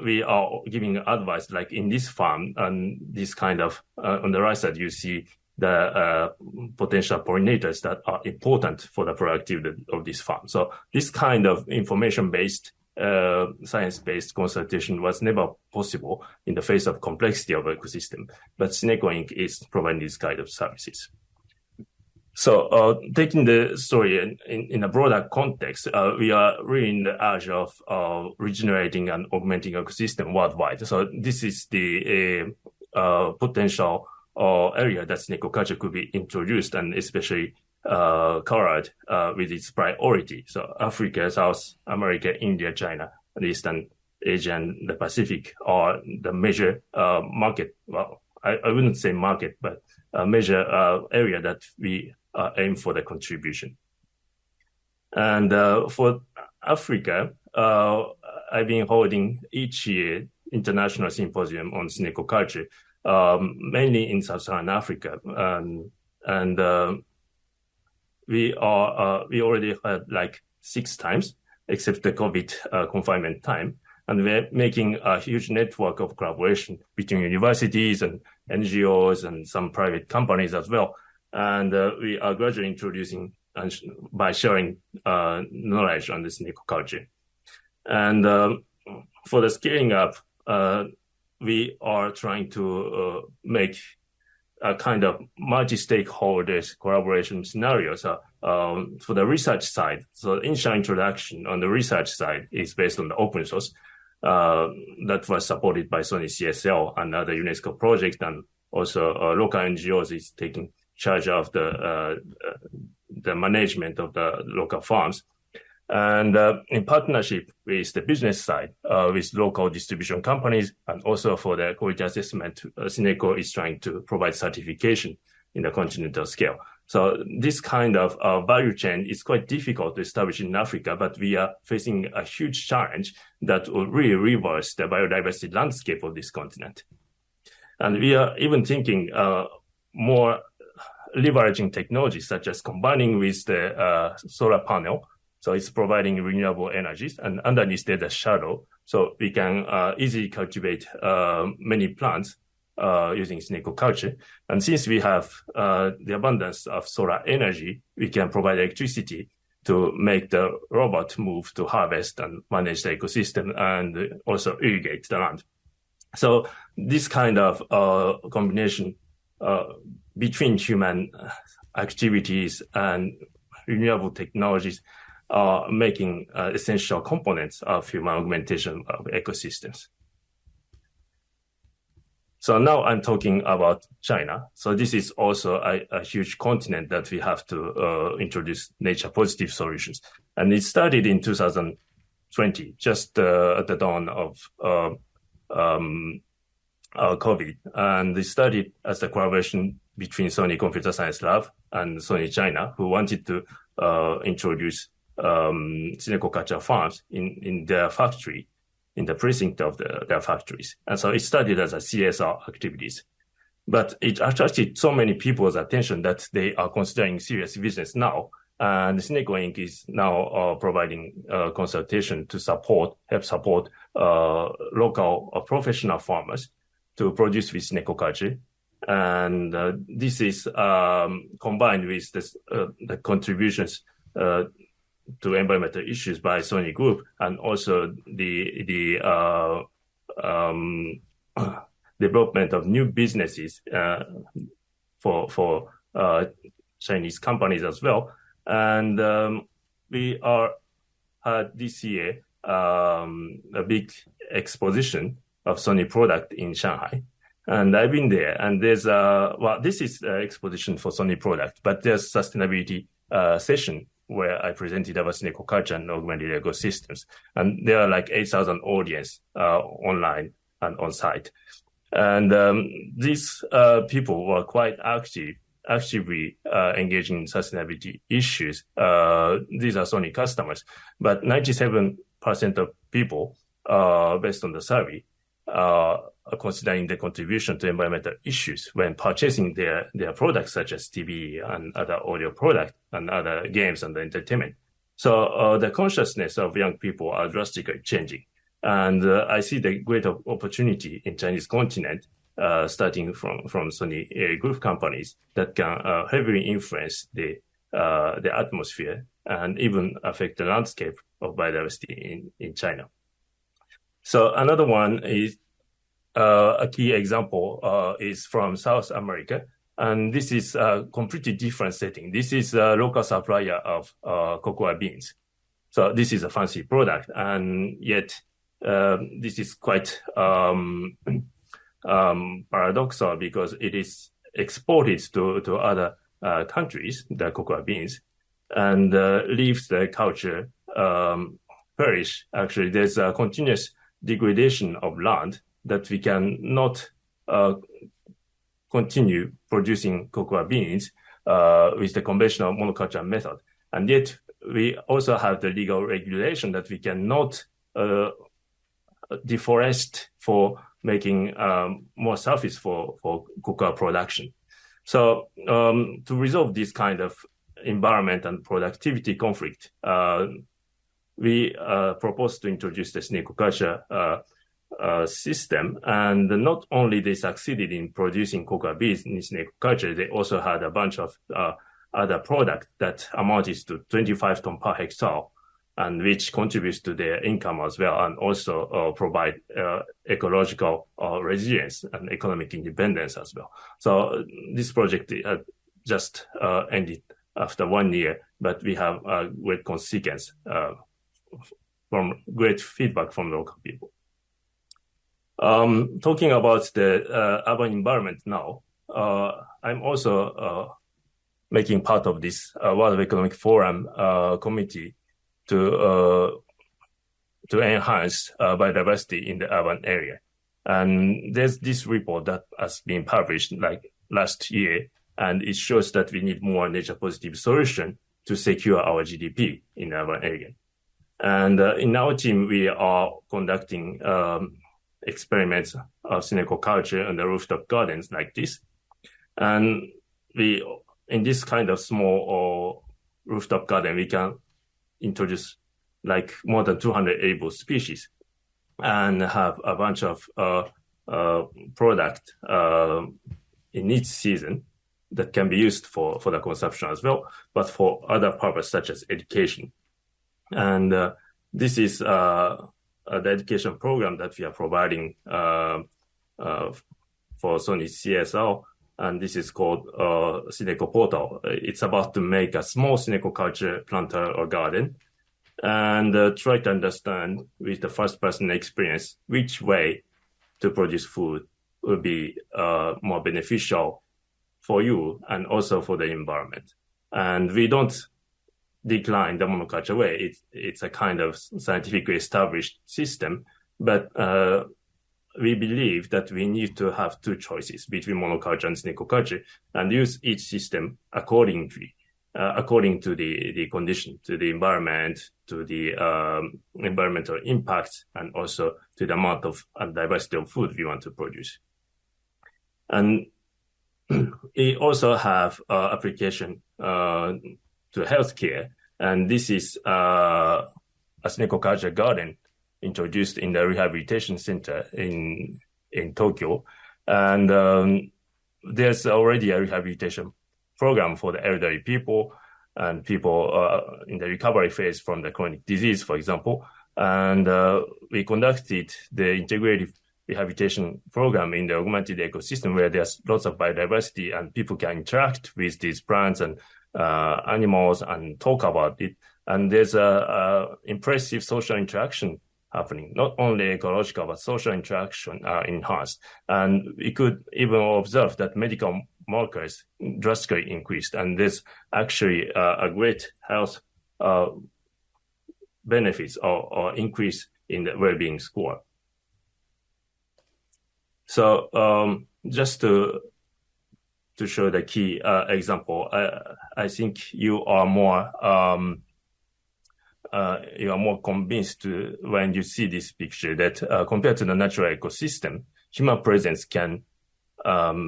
we are giving advice like in this farm and this kind of, on the right side, you see the potential pollinators that are important for the productivity of this farm. So this kind of information-based, science-based consultation was never possible in the face of complexity of ecosystem, but SynecO Inc. is providing this kind of services. So taking the story in a broader context, we are really in the urge of regenerating and augmenting ecosystem worldwide. So this is the potential area that SynecO culture could be introduced, and especially colored with its priority. So Africa, South America, India, China, and Eastern Asia, and the Pacific are the major market. Well, I wouldn't say market, but a major area that we aim for the contribution. And for Africa, I've been holding each year international symposium on SynecO culture, mainly in Sub-Saharan Africa, and we already had like 6 times, except the COVID confinement time. And we're making a huge network of collaboration between universities and NGOs and some private companies as well. And we are gradually introducing by sharing knowledge on the SynecO culture. And for the scaling up, we are trying to make a kind of multi-stakeholders collaboration scenario. So for the research side, so initial introduction on the research side is based on the open source that was supported by Sony CSL and other UNESCO projects, and also local NGOs is taking charge of the management of the local farms. And in partnership with the business side, with local distribution companies, and also for the quality assessment, SynecO is trying to provide certification in the continental scale. So this kind of value chain is quite difficult to establish in Africa, but we are facing a huge challenge that will really reverse the biodiversity landscape of this continent. And we are even thinking more leveraging technologies, such as combining with the solar panel. So it's providing renewable energies, and underneath there's a shadow. So we can easily cultivate many plants using SynecO culture. And since we have the abundance of solar energy, we can provide electricity to make the robot move to harvest and manage the ecosystem and also irrigate the land. So this kind of combination between human activities and renewable technologies are making essential components of human augmentation of ecosystems. So now I'm talking about China. So this is also a huge continent that we have to introduce nature positive solutions. And it started in 2020, just at the dawn of COVID. And it started as a collaboration between Sony Computer Science Lab and Sony China, who wanted to introduce SynecO culture farms in their factory, in the precinct of their factories. And so it started as a CSR activities. But it attracted so many people's attention that they are considering serious business now. And SynecO Inc. is now providing consultation to help support local professional farmers to produce with SynecO culture. And this is combined with the contributions to environmental issues by Sony Group, and also the development of new businesses for Chinese companies as well. And we had this year a big exposition of Sony product in Shanghai. And I've been there, and there's this is an exposition for Sony product, but there's sustainability session where I presented about SynecO culture and augmented ecosystems. And there are like 8,000 audience online and on site. And these people were quite actively engaging in sustainability issues. These are Sony customers, but 97% of people, based on the survey, are considering the contribution to environmental issues when purchasing their products, such as TV and other audio products and other games and entertainment. So the consciousness of young people are drastically changing. And I see the great opportunity in Chinese continent, starting from Sony group companies that can heavily influence the atmosphere and even affect the landscape of biodiversity in China. So another one is a key example is from South America, and this is a completely different setting. This is a local supplier of cocoa beans. So this is a fancy product, and yet this is quite paradoxal because it is exported to other countries, the cocoa beans, and leaves the culture perish. Actually, there's a continuous degradation of land that we can not continue producing cocoa beans with the conventional monoculture method. And yet we also have the legal regulation that we cannot deforest for making more surface for cocoa production. So to resolve this kind of environment and productivity conflict, we propose to introduce the SynecO culture system. And not only they succeeded in producing cocoa beans in SynecO culture, they also had a bunch of other products that amounted to 25 tons per hectare, and which contributes to their income as well, and also provide ecological resilience and economic independence as well. So this project just ended after 1 year, but we have a great consequence from great feedback from local people. Talking about the urban environment now, I'm also making part of this World Economic Forum committee to enhance biodiversity in the urban area. And there's this report that has been published like last year, and it shows that we need more nature positive solution to secure our GDP in urban area. And in our team, we are conducting experiments of SynecO culture on the rooftop gardens like this. And we, in this kind of small rooftop garden, we can introduce like more than 200 edible species and have a bunch of product in each season that can be used for the consumption as well, but for other purposes such as education. And this is the education program that we are providing for Sony CSO, and this is called SynecO Portal. It's about to make a small SynecO culture planter or garden and try to understand with the first-person experience which way to produce food will be more beneficial for you and also for the environment. And we don't decline the monoculture way. It's a kind of scientifically established system, but we believe that we need to have two choices between monoculture and SynecO culture and use each system accordingly, according to the condition, to the environment, to the environmental impact, and also to the amount of and diversity of food we want to produce. And we also have application to healthcare, and this is a SynecO culture garden introduced in the rehabilitation center in Tokyo. And there's already a rehabilitation program for the elderly people and people in the recovery phase from the chronic disease, for example. And we conducted the integrative rehabilitation program in the augmented ecosystem where there's lots of biodiversity and people can interact with these plants and animals and talk about it. And there's a impressive social interaction happening. Not only ecological, but social interaction are enhanced. And we could even observe that medical markers drastically increased. And there's actually a great health benefits or increase in the well-being score. So just to show the key example, I think you are more convinced when you see this picture that compared to the natural ecosystem, human presence can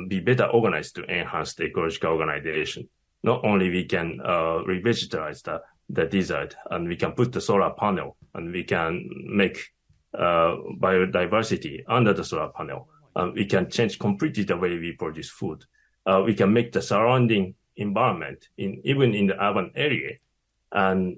be better organized to enhance the ecological organization. Not only we can revitalize the desert, and we can put the solar panel, and we can make biodiversity under the solar panel. We can change completely the way we produce food. We can make the surrounding environment, even in the urban area, and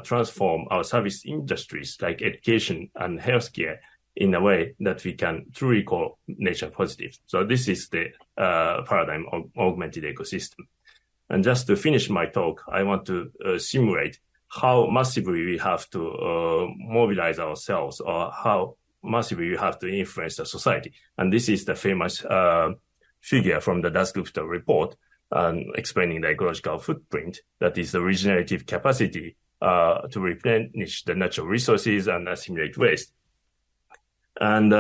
transform our service industries like education and healthcare in a way that we can truly call nature positive. So this is the paradigm of augmented ecosystem. And just to finish my talk, I want to simulate how massively we have to mobilize ourselves, or how massively we have to influence the society. And this is the famous figure from the Dasgupta report explaining the ecological footprint, that is the regenerative capacity to replenish the natural resources and assimilate waste. And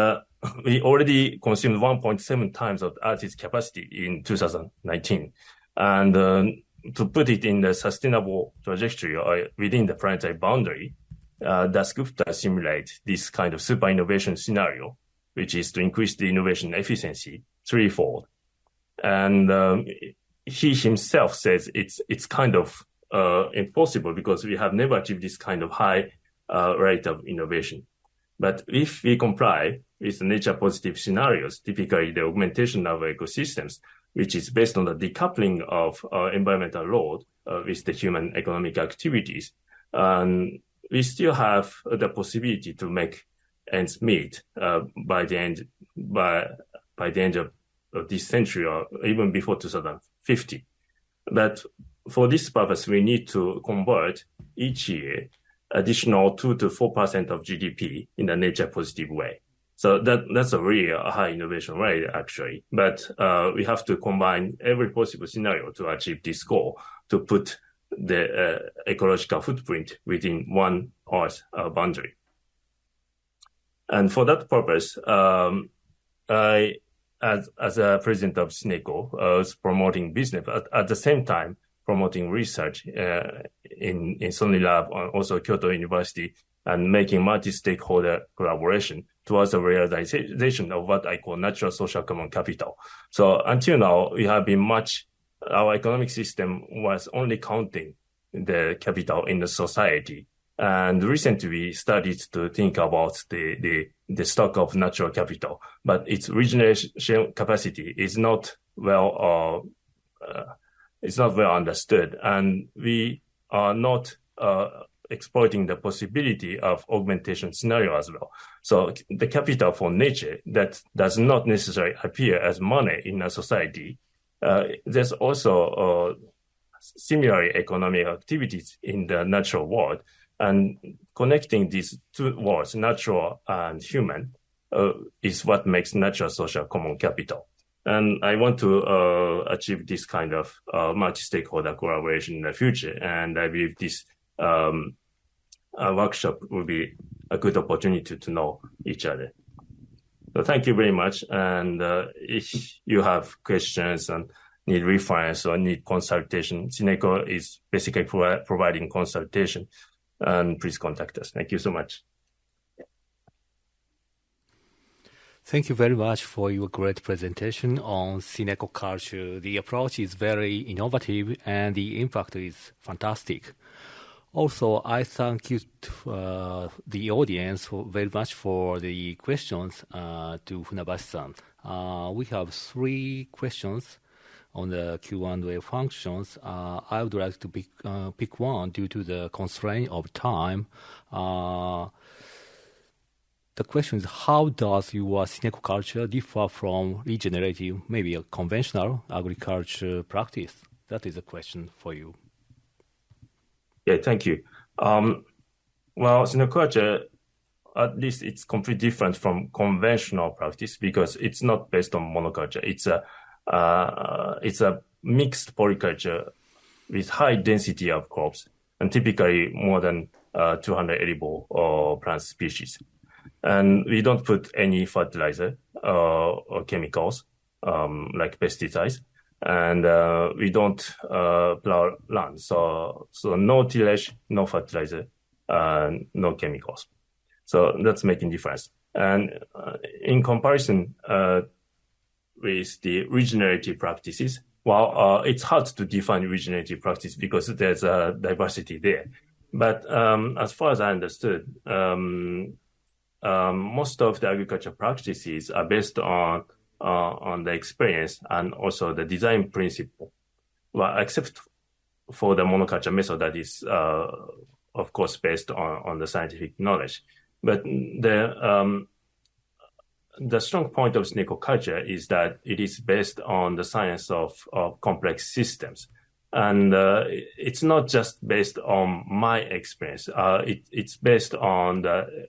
we already consumed 1.7 times of Earth's capacity in 2019. And to put it in the sustainable trajectory or within the planetary boundary, Dasgupta simulates this kind of super innovation scenario, which is to increase the innovation efficiency threefold. And he himself says it's kind of impossible because we have never achieved this kind of high rate of innovation. But if we comply with the nature positive scenarios, typically the augmentation of ecosystems, which is based on the decoupling of environmental load with the human economic activities, we still have the possibility to make ends meet by the end of this century, or even before 2050. But for this purpose, we need to convert each year additional 2 to 4% of GDP in a nature positive way. So that's a really high innovation rate, actually. But we have to combine every possible scenario to achieve this goal, to put the ecological footprint within one Earth boundary. And for that purpose, I, as a president of SynecO, was promoting business, at the same time promoting research in Sony Lab and also Kyoto University, and making multi-stakeholder collaboration towards the realization of what I call natural social common capital. So until now, we have been our economic system was only counting the capital in the society. And recently we started to think about the stock of natural capital, but its regeneration capacity is not well understood. And we are not exploiting the possibility of augmentation scenario as well. So the capital for nature that does not necessarily appear as money in a society, there's also similar economic activities in the natural world, and connecting these two worlds, natural and human, is what makes natural social common capital. And I want to achieve this kind of multi-stakeholder collaboration in the future, and I believe this workshop will be a good opportunity to know each other. So thank you very much. And if you have questions and need reference or need consultation, SynecO is basically providing consultation, and please contact us. Thank you so much. Thank you very much for your great presentation on SynecO culture. The approach is very innovative and the impact is fantastic. Also, I thank you to the audience very much for the questions to Funabashi-san. We have 3 questions on the Q&A functions. I would like to pick one due to the constraint of time. The question is, how does your SynecO culture differ from regenerative, maybe a conventional agriculture practice? That is a question for you. Yeah, thank you. Well, SynecO culture, at least it's completely different from conventional practice because it's not based on monoculture. It's a mixed polyculture with high density of crops and typically more than 200 edible plant species. And we don't put any fertilizer or chemicals like pesticides. And we don't plow land. So no tillage, no fertilizer, no chemicals. So that's making difference. And in comparison with the regenerative practices, well, it's hard to define regenerative practice because there's a diversity there. But as far as I understood, most of the agriculture practices are based on the experience and also the design principle. Well, except for the monoculture method that is, of course, based on the scientific knowledge. But the strong point of SynecO culture is that it is based on the science of complex systems. And it's not just based on my experience. It's based on the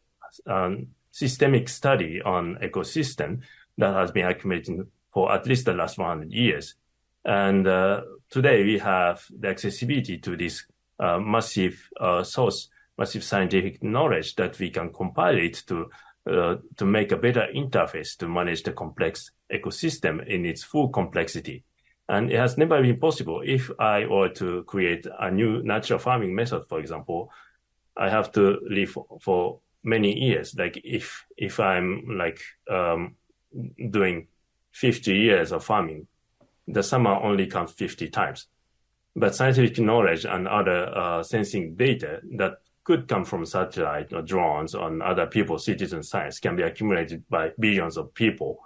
systemic study on ecosystem that has been accumulating for at least the last 100 years. And today we have the accessibility to this massive scientific knowledge that we can compile it to make a better interface to manage the complex ecosystem in its full complexity. And it has never been possible. If I were to create a new natural farming method, for example, I have to live for many years. Like if I'm doing 50 years of farming, the summer only comes 50 times. But scientific knowledge and other sensing data that could come from satellite or drones or other people, citizen science, can be accumulated by billions of people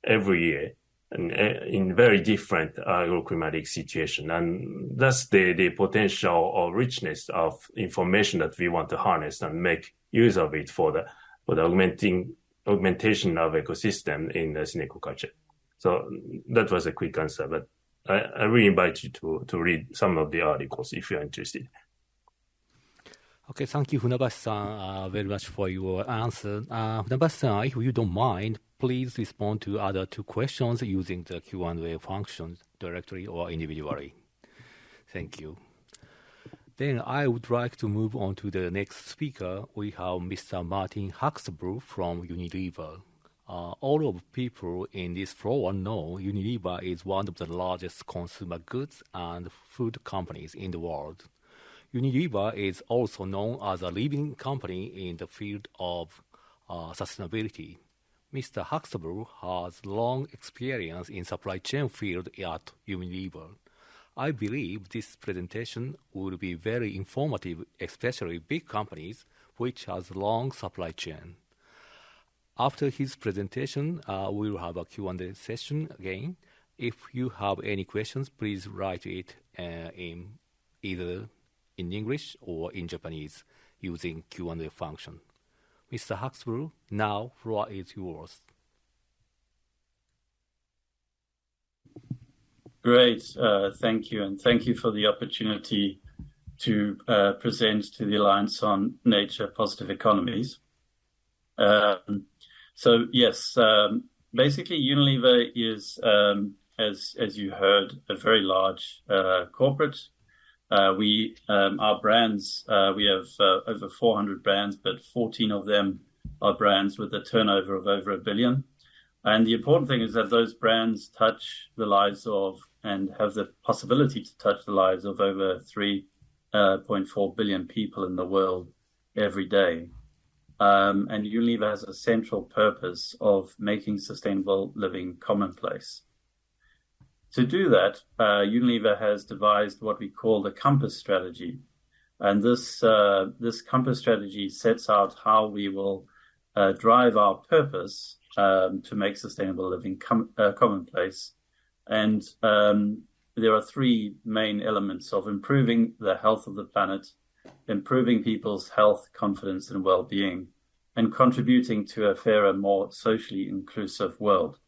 every year and in very different agroclimatic situation. And that's the potential or richness of information that we want to harness and make use of it for the augmentation of ecosystem in the SynecO culture. So that was a quick answer, but I really invite you to read some of the articles if you're interested. Okay, thank you, Funabashi-san, very much for your answer. Funabashi-san, if you don't mind, please respond to other 2 questions using the Q&A function directly or individually. Thank you. Then I would like to move on to the next speaker. We have Mr. Martin Huxtable from Unilever. All of people in this floor know Unilever is one of the largest consumer goods and food companies in the world. Unilever is also known as a leading company in the field of sustainability. Mr. Huxtable has long experience in supply chain field at Unilever. I believe this presentation will be very informative, especially big companies which has long supply chain. After his presentation, we will have a Q&A session again. If you have any questions, please write it in either in English or in Japanese using Q&A function. Mr. Huxtable, now floor is yours. Great, thank you, and thank you for the opportunity to present to the Alliance on Nature Positive Economies. So yes, basically Unilever is, as you heard, a very large corporate. Our brands, we have over 400 brands, but 14 of them are brands with a turnover of over $1 billion. And the important thing is that those brands touch the lives of and have the possibility to touch the lives of over 3.4 billion people in the world every day. And Unilever has a central purpose of making sustainable living commonplace. To do that, Unilever has devised what we call the Compass strategy. And this Compass strategy sets out how we will drive our purpose to make sustainable living commonplace. And there are three main elements of improving the health of the planet, improving people's health, confidence, and well-being, and contributing to a fairer, more socially inclusive world.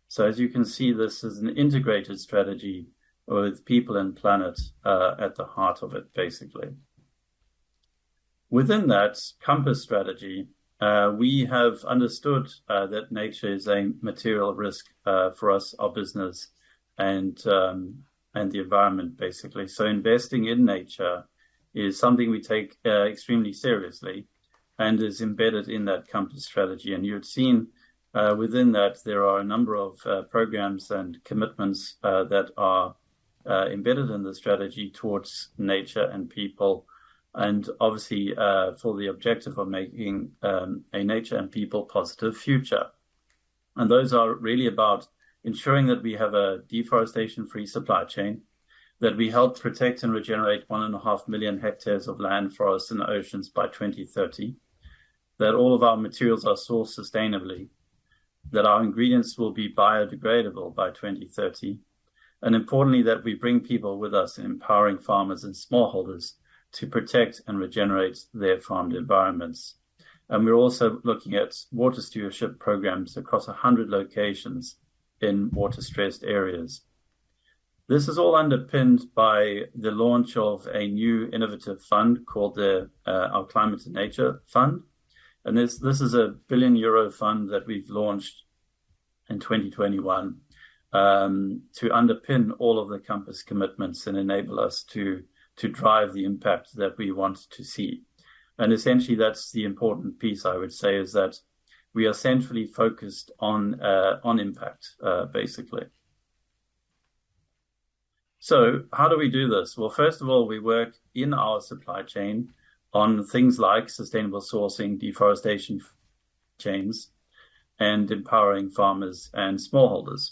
So as you can see, this is an integrated strategy with people and planet at the heart of it, basically. Within that Compass strategy, we have understood that nature is a material risk for us, our business, and the environment, basically. So investing in nature is something we take extremely seriously and is embedded in that Compass strategy. And you've seen within that there are a number of programs and commitments that are embedded in the strategy towards nature and people, and obviously for the objective of making a nature and people positive future. And those are really about ensuring that we have a deforestation-free supply chain, that we help protect and regenerate 1.5 million hectares of land, forests, and oceans by 2030, that all of our materials are sourced sustainably, that our ingredients will be biodegradable by 2030, and importantly, that we bring people with us in empowering farmers and smallholders to protect and regenerate their farmed environments. And we're also looking at water stewardship programs across 100 locations in water-stressed areas. This is all underpinned by the launch of a new innovative fund called our Climate and Nature Fund. And this is a €1 billion fund that we've launched in 2021 to underpin all of the Compass commitments and enable us to drive the impact that we want to see. And essentially, that's the important piece, I would say, is that we are centrally focused on impact, basically. So how do we do this? Well, first of all, we work in our supply chain on things like sustainable sourcing, deforestation chains, and empowering farmers and smallholders.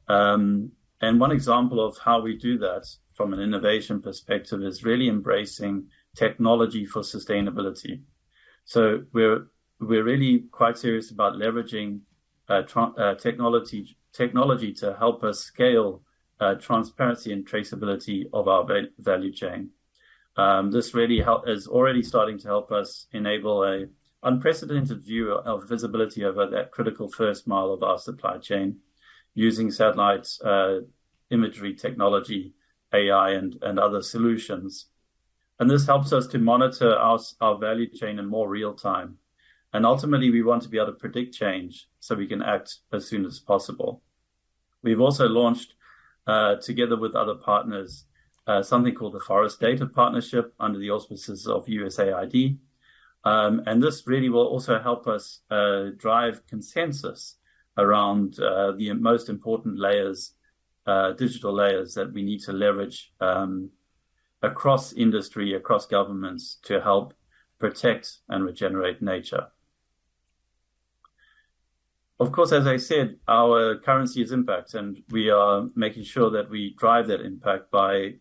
And one example of how we do that from an innovation perspective is really embracing technology for sustainability. So we're really quite serious about leveraging technology to help us scale transparency and traceability of our value chain. This really is already starting to help us enable a unprecedented view of visibility over that critical first mile of our supply chain using satellites, imagery technology, AI, and other solutions. And this helps us to monitor our value chain in more real time. And ultimately, we want to be able to predict change so we can act as soon as possible. We've also launched, together with other partners, something called the Forest Data Partnership under the auspices of USAID. And this really will also help us drive consensus around the most important layers, digital layers that we need to leverage across industry, across governments to help protect and regenerate nature. Of course, as I said, our currency is impact, and we are making sure that we drive that impact by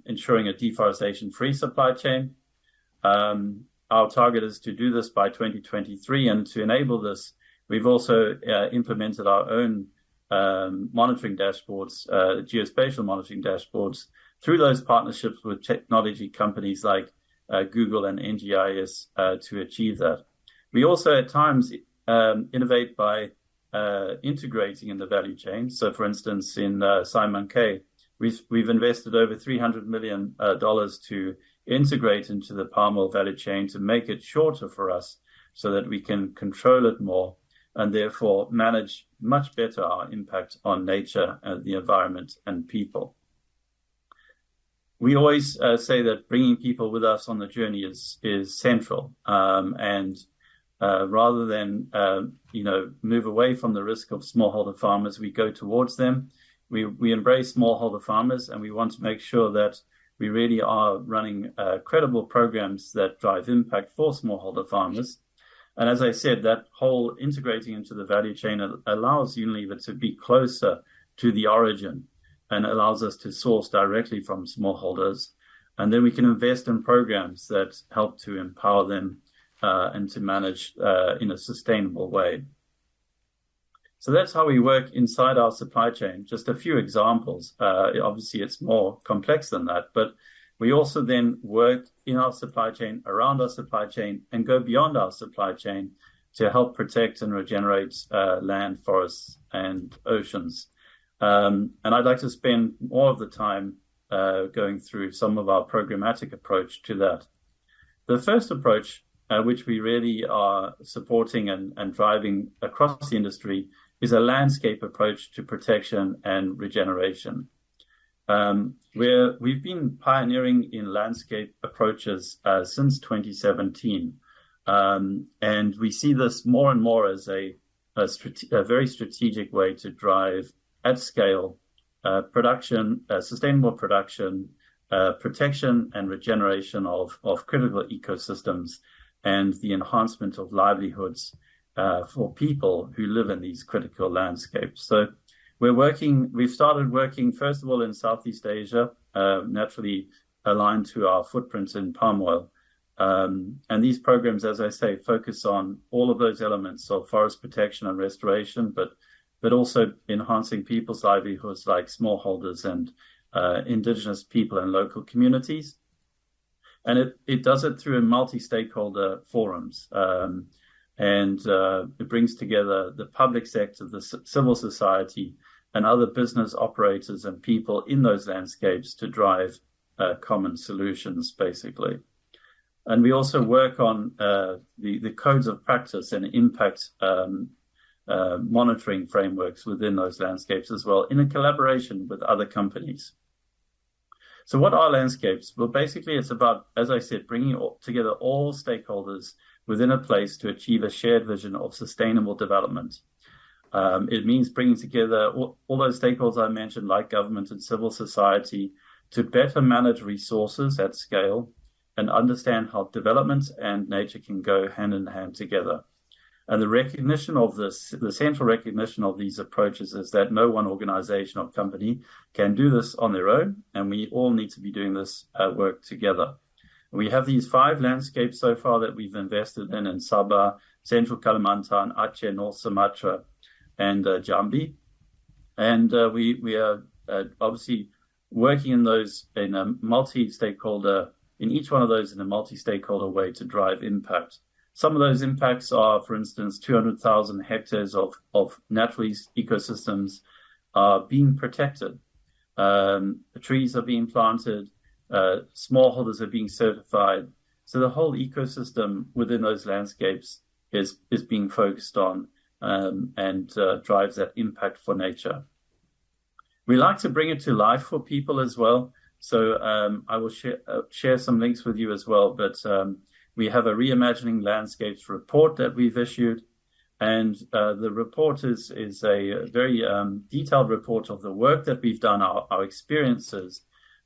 ensuring a deforestation-free supply chain. Our target is to do this by 2023, and to enable this, we've also implemented our own monitoring dashboards, geospatial monitoring dashboards, through those partnerships with technology companies like Google and NGIS to achieve that. We also at times innovate by integrating in the value chain. So, for instance, in SynecO, we've invested over $300 million to integrate into the palm oil value chain to make it shorter for us so that we can control it more and therefore manage much better our impact on nature, the environment, and people. We always say that bringing people with us on the journey is central, and rather than move away from the risk of smallholder farmers, we go towards them. We embrace smallholder farmers, and we want to make sure that we really are running credible programs that drive impact for smallholder farmers. And as I said, that whole integrating into the value chain allows Unilever to be closer to the origin and allows us to source directly from smallholders. And then we can invest in programs that help to empower them and to manage in a sustainable way. So that's how we work inside our supply chain. Just a few examples. Obviously, it's more complex than that, but we also then work in our supply chain, around our supply chain, and go beyond our supply chain to help protect and regenerate land, forests, and oceans. And I'd like to spend more of the time going through some of our programmatic approach to that. The first approach, which we really are supporting and driving across the industry, is a landscape approach to protection and regeneration. Where we've been pioneering in landscape approaches since 2017. And we see this more and more as a very strategic way to drive at scale production, sustainable production, protection and regeneration of critical ecosystems, and the enhancement of livelihoods for people who live in these critical landscapes. So we've started working, first of all, in Southeast Asia, naturally aligned to our footprint in palm oil. And these programs, as I say, focus on all of those elements of forest protection and restoration, but also enhancing people's livelihoods like smallholders and indigenous people and local communities. And it does it through multi-stakeholder forums. And it brings together the public sector, the civil society, and other business operators and people in those landscapes to drive common solutions, basically. And we also work on the codes of practice and impact monitoring frameworks within those landscapes as well, in a collaboration with other companies. So what are landscapes? Well, basically, it's about, as I said, bringing together all stakeholders within a place to achieve a shared vision of sustainable development. It means bringing together all those stakeholders I mentioned, like government and civil society, to better manage resources at scale and understand how development and nature can go hand in hand together. And the recognition of this, the central recognition of these approaches, is that no one organization or company can do this on their own, and we all need to be doing this work together. We have these 5 landscapes so far that we've invested in Sabah, Central Kalimantan, Aceh, North Sumatra, and Jambi. And we are obviously working in those in a multi-stakeholder, in each one of those in a multi-stakeholder way to drive impact. Some of those impacts are, for instance, 200,000 hectares of natural ecosystems are being protected. Trees are being planted, smallholders are being certified. So the whole ecosystem within those landscapes is being focused on and drives that impact for nature. We like to bring it to life for people as well. So I will share some links with you as well. But we have a Reimagining Landscapes report that we've issued. And the report is a very detailed report of the work that we've done, our experiences,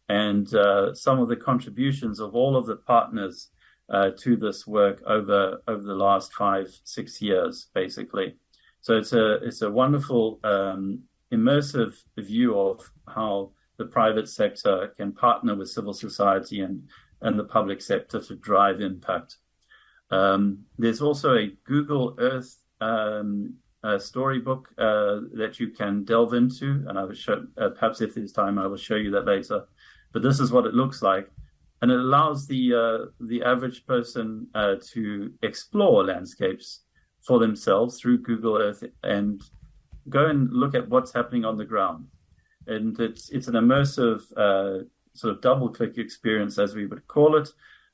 and some of the contributions of all of the partners to this work over the last 5-6 years, basically. So it's a wonderful immersive view of how the private sector can partner with civil society and the public sector to drive impact. There's also a Google Earth storybook that you can delve into, and I will show, perhaps if there's time, I will show you that later. But this is what it looks like, and it allows the average person to explore landscapes for themselves through Google Earth and go and look at what's happening on the ground. And it's an immersive sort of double-click experience, as we would call it.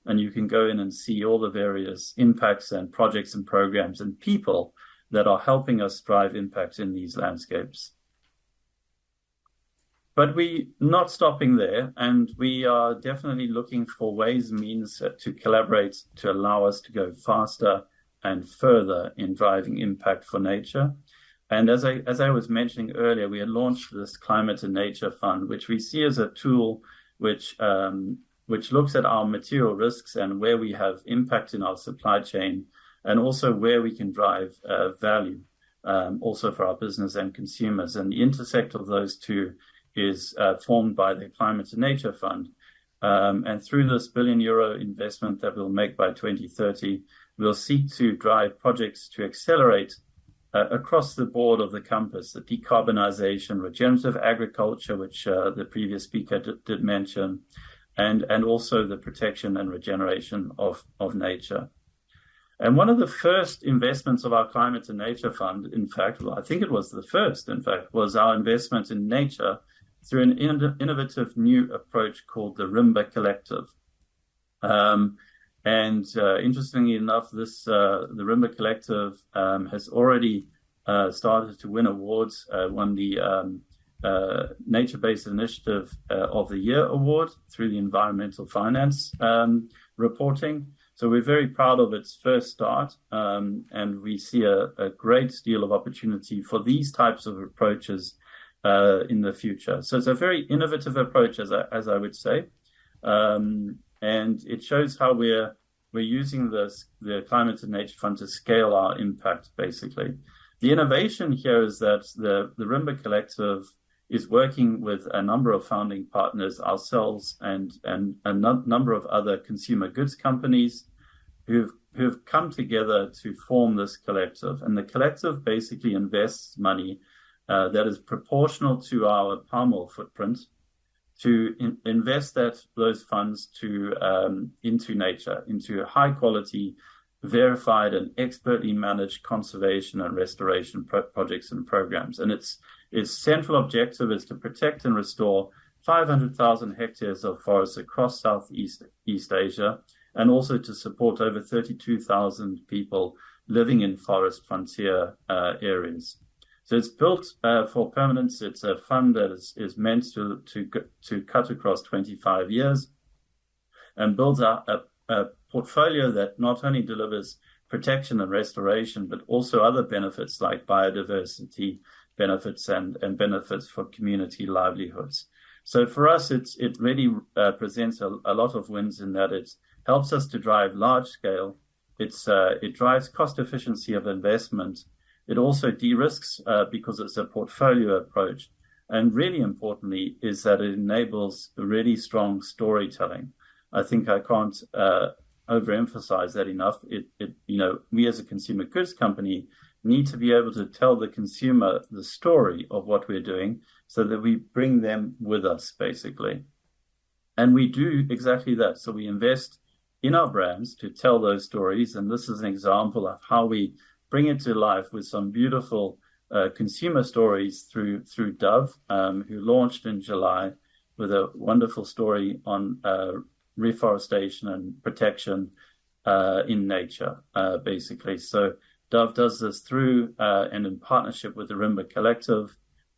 And you can go in and see all the various impacts and projects and programs and people that are helping us drive impact in these landscapes. But we're not stopping there, and we are definitely looking for ways and means to collaborate to allow us to go faster and further in driving impact for nature. And as I was mentioning earlier, we had launched this Climate and Nature Fund, which we see as a tool which looks at our material risks and where we have impact in our supply chain, and also where we can drive value, also for our business and consumers. And the intersect of those two is formed by the Climate and Nature Fund. And through this €1 billion investment that we'll make by 2030, we'll seek to drive projects to accelerate across the board of the compass, the decarbonization, regenerative agriculture, which the previous speaker did mention, and also the protection and regeneration of nature. And one of the first investments of our Climate and Nature Fund, in fact, well, I think it was the first, in fact, was our investment in nature through an innovative new approach called the Rimba Collective. Interestingly enough, the Rimba Collective has already started to win awards, won the Nature-Based Initiative of the Year award through the environmental finance reporting. So we're very proud of its first start, and we see a great deal of opportunity for these types of approaches in the future. So it's a very innovative approach, as I would say, and it shows how we're using the Climate and Nature Fund to scale our impact, basically. The innovation here is that the Rimba Collective is working with a number of founding partners, ourselves and a number of other consumer goods companies who've come together to form this collective. And the collective basically invests money that is proportional to our palm oil footprint to invest those funds into nature, into high quality, verified and expertly managed conservation and restoration projects and programs. And its central objective is to protect and restore 500,000 hectares of forests across Southeast Asia, and also to support over 32,000 people living in forest frontier areas. So it's built for permanence. It's a fund that is meant to cut across 25 years and builds a portfolio that not only delivers protection and restoration, but also other benefits like biodiversity benefits and benefits for community livelihoods. So for us, it really presents a lot of wins in that it helps us to drive large scale. It drives cost efficiency of investment. It also de-risks because it's a portfolio approach. And really importantly is that it enables really strong storytelling. I think I can't overemphasize that enough. We as a consumer goods company need to be able to tell the consumer the story of what we're doing so that we bring them with us, basically. And we do exactly that. So we invest in our brands to tell those stories. And this is an example of how we bring it to life with some beautiful consumer stories through Dove, who launched in July with a wonderful story on reforestation and protection in nature, basically. So Dove does this through and in partnership with the Rimba Collective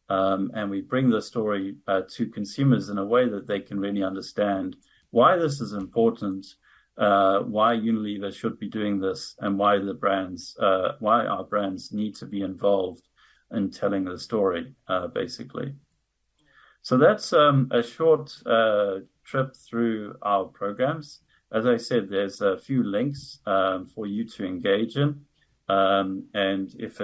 and we bring the story to consumers in a way that they can really understand why this is important, why Unilever should be doing this, and why our brands need to be involved in telling the story, basically. So that's a short trip through our programs. As I said, there's a few links for you to engage in. And if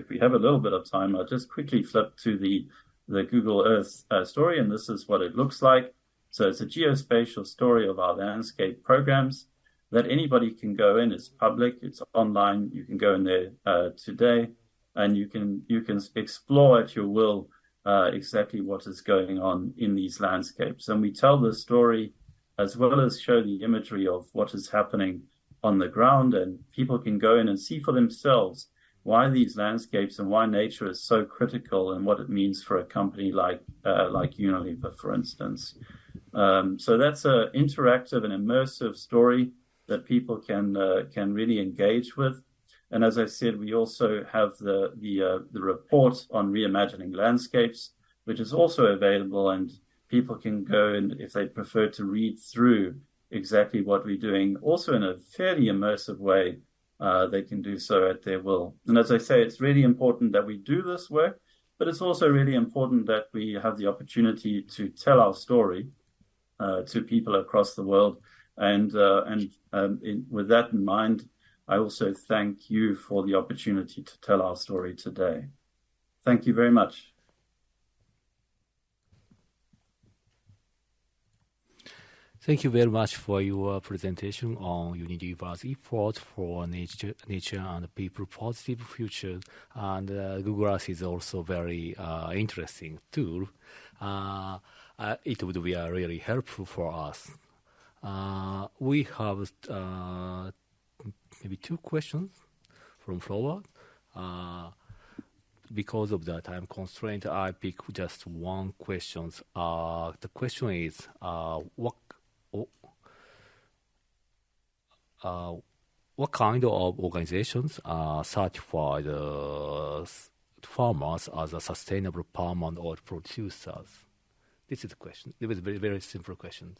we have a little bit of time, I'll just quickly flip to the Google Earth story, and this is what it looks like. So it's a geospatial story of our landscape programs that anybody can go in. It's public, it's online. You can go in there today, and you can explore at your will exactly what is going on in these landscapes. And we tell the story as well as show the imagery of what is happening on the ground, and people can go in and see for themselves why these landscapes and why nature is so critical and what it means for a company like Unilever, for instance. So that's an interactive and immersive story that people can really engage with. And as I said, we also have the report on reimagining landscapes, which is also available, and people can go and, if they prefer, to read through exactly what we're doing, also in a fairly immersive way. They can do so at their will. And as I say, it's really important that we do this work, but it's also really important that we have the opportunity to tell our story to people across the world. And with that in mind, I also thank you for the opportunity to tell our story today. Thank you very much. Thank you very much for your presentation on Unilever's effort for nature and people positive future. And Google Earth is also very interesting tool. It would be really helpful for us. We have maybe 2 questions from Flora. Because of the time constraint, I pick just one question. The question is, what kind of organizations certify the farmers as a sustainable palm and oil producers? This is the question. It was a very, very simple question.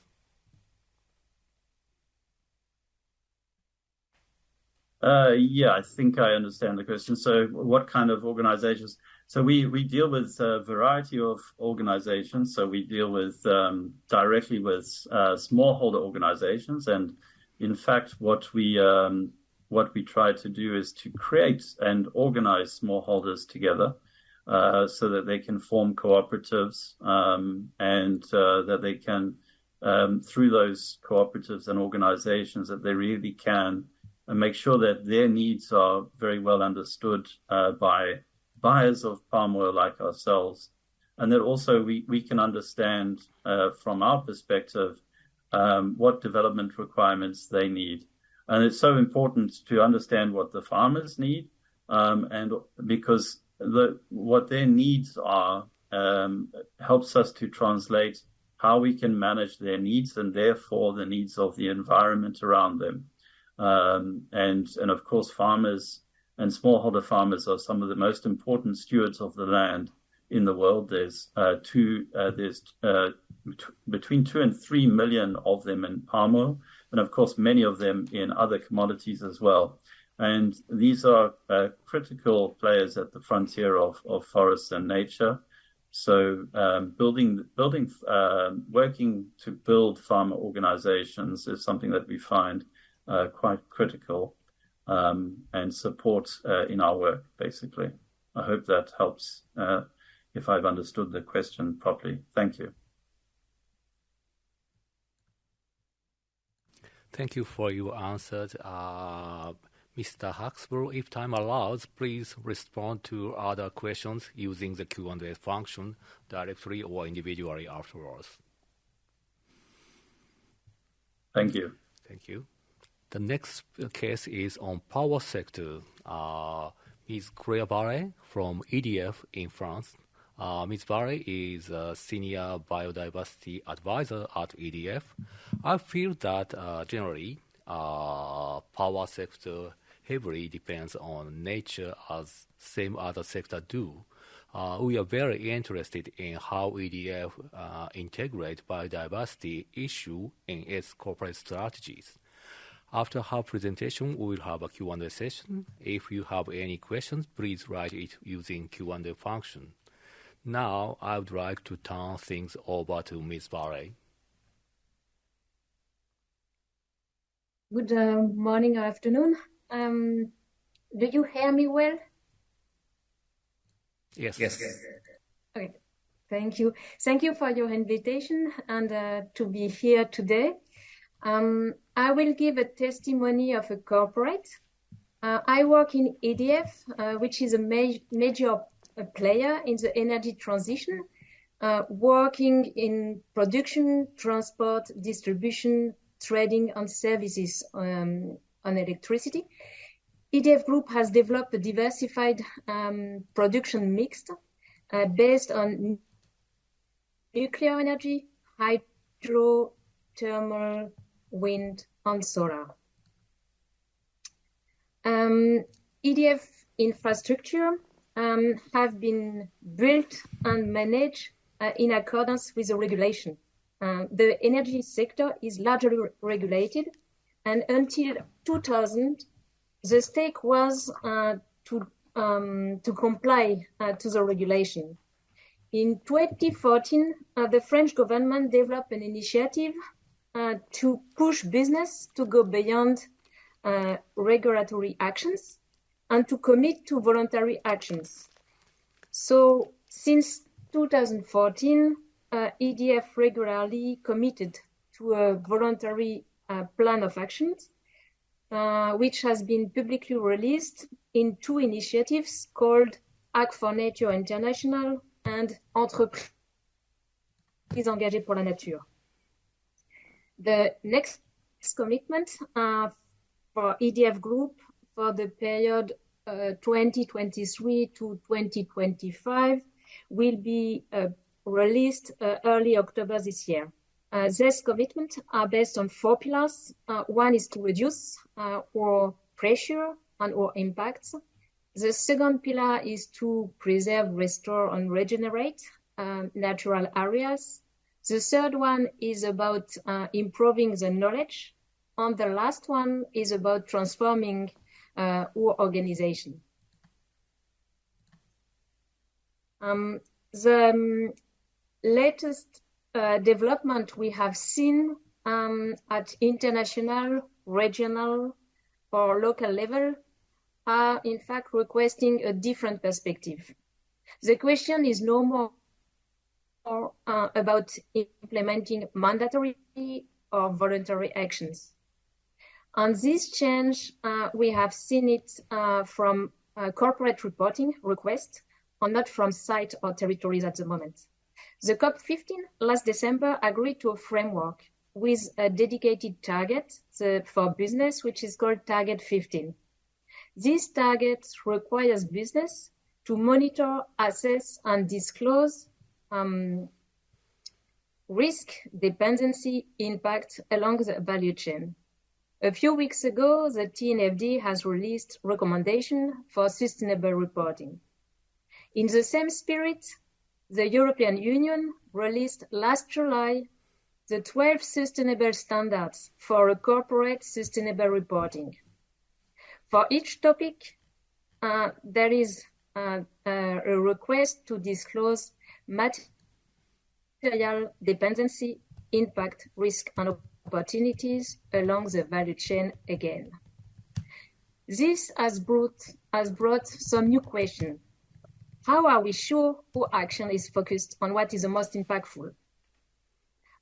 Yeah, I think I understand the question. So what kind of organizations? So we deal with a variety of organizations. So we deal with directly with smallholder organizations. And in fact, what we try to do is to create and organize smallholders together so that they can form cooperatives and that they can, through those cooperatives and organizations, that they really can and make sure that their needs are very well understood by buyers of palm oil like ourselves, and that also we can understand from our perspective what development requirements they need. And it's so important to understand what the farmers need, and because what their needs are helps us to translate how we can manage their needs and therefore the needs of the environment around them. And of course, farmers and smallholder farmers are some of the most important stewards of the land in the world. There's between 2 and 3 million of them in palm oil, and of course, many of them in other commodities as well. And these are critical players at the frontier of forests and nature. So working to build farmer organizations is something that we find quite critical and support in our work, basically. I hope that helps if I've understood the question properly. Thank you. Thank you for your answers. Mr. Huxtable, if time allows, please respond to other questions using the Q&A function directly or individually afterwards. Thank you. Thank you. The next case is on power sector. Ms. Claire Barret from EDF in France. Ms. Barret is a senior biodiversity advisor at EDF. I feel that generally power sector heavily depends on nature as same other sector do. We are very interested in how EDF integrates biodiversity issue in its corporate strategies. After her presentation, we will have a Q&A session. If you have any questions, please write it using Q&A function. Now, I would like to turn things over to Ms. VARRET. Good morning or afternoon. Do you hear me well? Yes. Okay. Thank you. Thank you for your invitation and to be here today. I will give a testimony of a corporate. I work in EDF, which is a major player in the energy transition, working in production, transport, distribution, trading, and services on electricity. EDF Group has developed a diversified production mix based on nuclear energy, hydro, thermal, wind, and solar. EDF infrastructure have been built and managed in accordance with the regulation. The energy sector is largely regulated, and until 2000, the stake was to comply to the regulation. In 2014, the French government developed an initiative to push business to go beyond regulatory actions and to commit to voluntary actions. So since 2014, EDF regularly committed to a voluntary plan of actions, which has been publicly released in two initiatives called Act for Nature International and Entreprises engagées pour la nature. The next commitment for EDF Group for the period 2023 to 2025 will be released early October this year. These commitments are based on 4 pillars. One is to reduce our pressure and our impacts. The second pillar is to preserve, restore, and regenerate natural areas. The third one is about improving the knowledge. And the last one is about transforming our organization. The latest development we have seen at international, regional, or local level are in fact requesting a different perspective. The question is no more about implementing mandatory or voluntary actions. And this change, we have seen it from corporate reporting requests, and not from sites or territories at the moment. The COP15 last December agreed to a framework with a dedicated target for business, which is called Target 15. This target requires business to monitor, assess, and disclose risk, dependency, impact along the value chain. A few weeks ago, the TNFD has released recommendations for sustainable reporting. In the same spirit, the European Union released last July the 12 sustainable standards for a corporate sustainable reporting. For each topic, there is a request to disclose material dependency, impact, risk, and opportunities along the value chain again. This has brought some new questions. How are we sure our action is focused on what is the most impactful?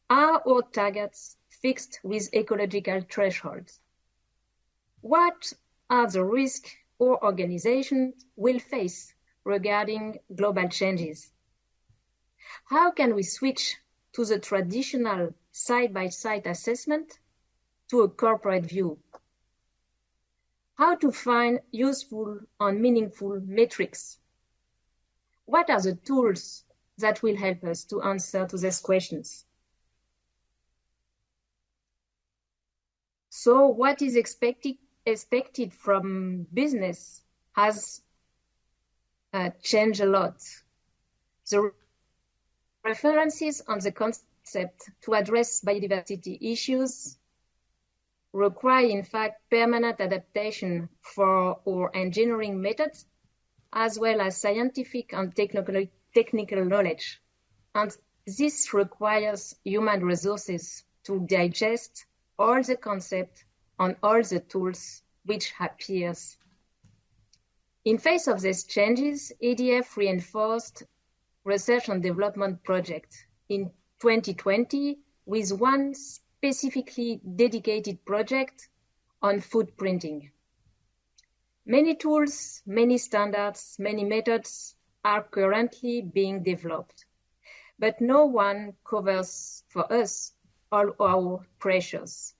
Are our targets fixed with ecological thresholds? What are the risks our organizations will face regarding global changes? How can we switch to the traditional side-by-side assessment to a corporate view? How to find useful and meaningful metrics? What are the tools that will help us to answer to these questions? So what is expected from business has changed a lot. The references on the concept to address biodiversity issues require, in fact, permanent adaptation for our engineering methods, as well as scientific and technical knowledge. And this requires human resources to digest all the concepts and all the tools which appears. In face of these changes, EDF reinforced research and development project in 2020 with one specifically dedicated project on food printing. Many tools, many standards, many methods are currently being developed, but no one covers for us all our pressures.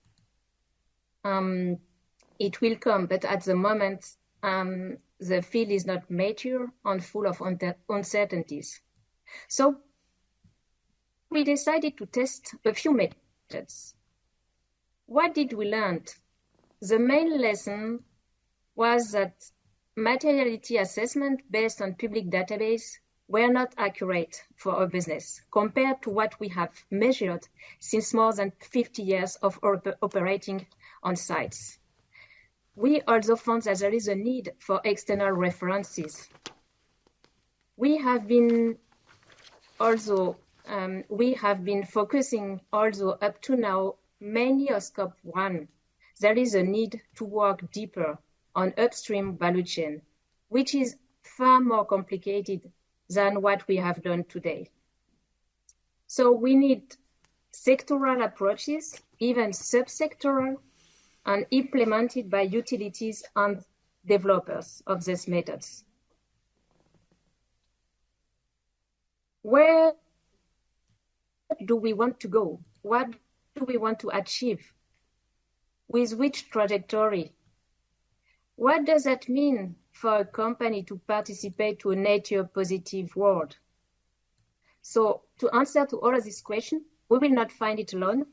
It will come, but at the moment, the field is not mature and full of uncertainties. So we decided to test a few methods. What did we learn? The main lesson was that materiality assessment based on public database were not accurate for our business compared to what we have measured since more than 50 years of operating on sites. We also found that there is a need for external references. We have been focusing also up to now mainly on scope 1. There is a need to work deeper on upstream value chain, which is far more complicated than what we have done today. So we need sectoral approaches, even subsectoral, and implemented by utilities and developers of these methods. Where do we want to go? What do we want to achieve? With which trajectory? What does that mean for a company to participate to a nature positive world? So to answer to all of these questions, we will not find it alone.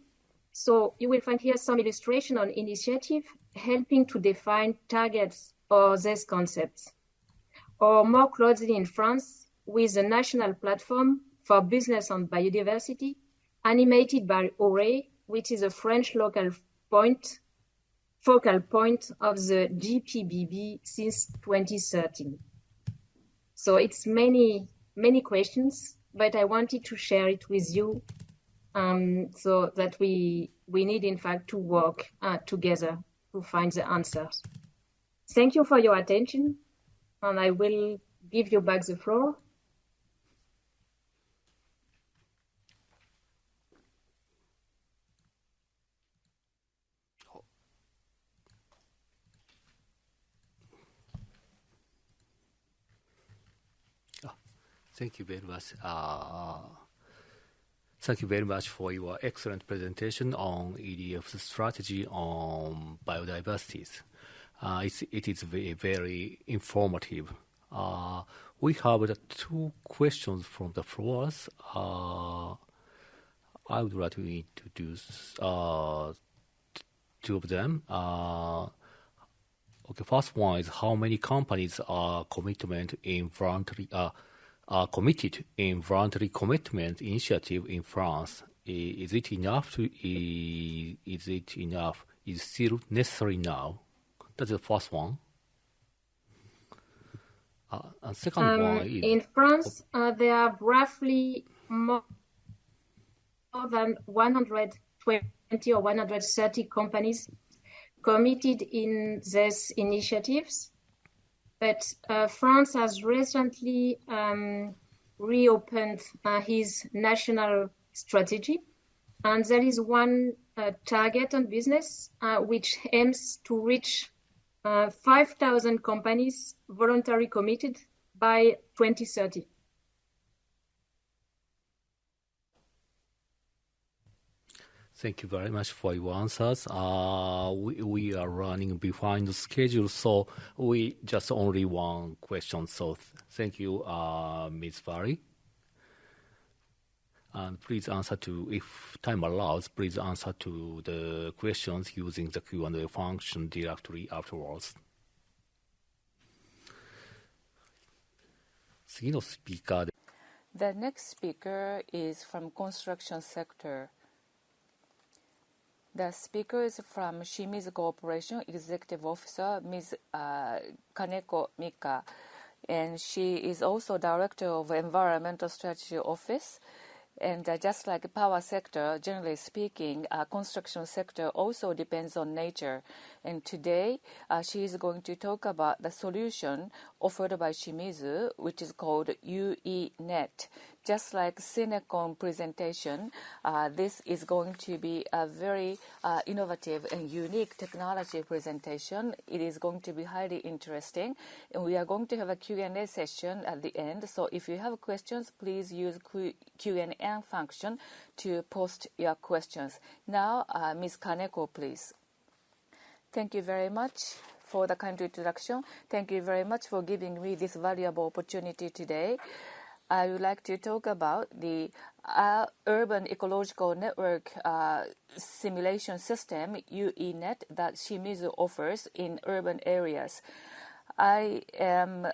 So you will find here some illustration on initiative helping to define targets or these concepts. Or more closely in France, with a national platform for business on biodiversity, animated by ORE, which is a French focal point of the GPBB since 2013. So it's many questions, but I wanted to share it with you so that we need, in fact, to work together to find the answers. Thank you for your attention, and I will give you back the floor. Thank you very much. Thank you very much for your excellent presentation on EDF's strategy on biodiversity. It is very informative. We have 2 questions from the floors. I would like to introduce 2 of them. Okay, first one is how many companies are committed in voluntary commitment initiative in France? Is it enough? Is it enough? Is it still necessary now? That's the first one. And second one is in France, there are roughly more than 120 or 130 companies committed in these initiatives. But France has recently reopened his national strategy. And there is one target on business which aims to reach 5,000 companies voluntarily committed by 2030. Thank you very much for your answers. We are running behind the schedule, so we just only one question. So thank you, Ms. Vary. And please answer to, if time allows, please answer to the questions using the Q&A function directly afterwards. 次のスピーカーで The next speaker is from construction sector. The speaker is from SHIMIZU Corporation Executive Officer, Ms. KANEKO Mika, and she is also Director of Environmental Strategy Office. And just like power sector, generally speaking, construction sector also depends on nature. And today, she is going to talk about the solution offered by SHIMIZU, which is called UE-NET. Just like SynecO presentation, this is going to be a very innovative and unique technology presentation. It is going to be highly interesting, and we are going to have a Q&A session at the end. So if you have questions, please use Q&A function to post your questions. Now, Ms. KANEKO, please. Thank you very much for the kind introduction. Thank you very much for giving me this valuable opportunity today. I would like to talk about the urban ecological network simulation system, UE-NET, that SHIMIZU offers in urban areas. I am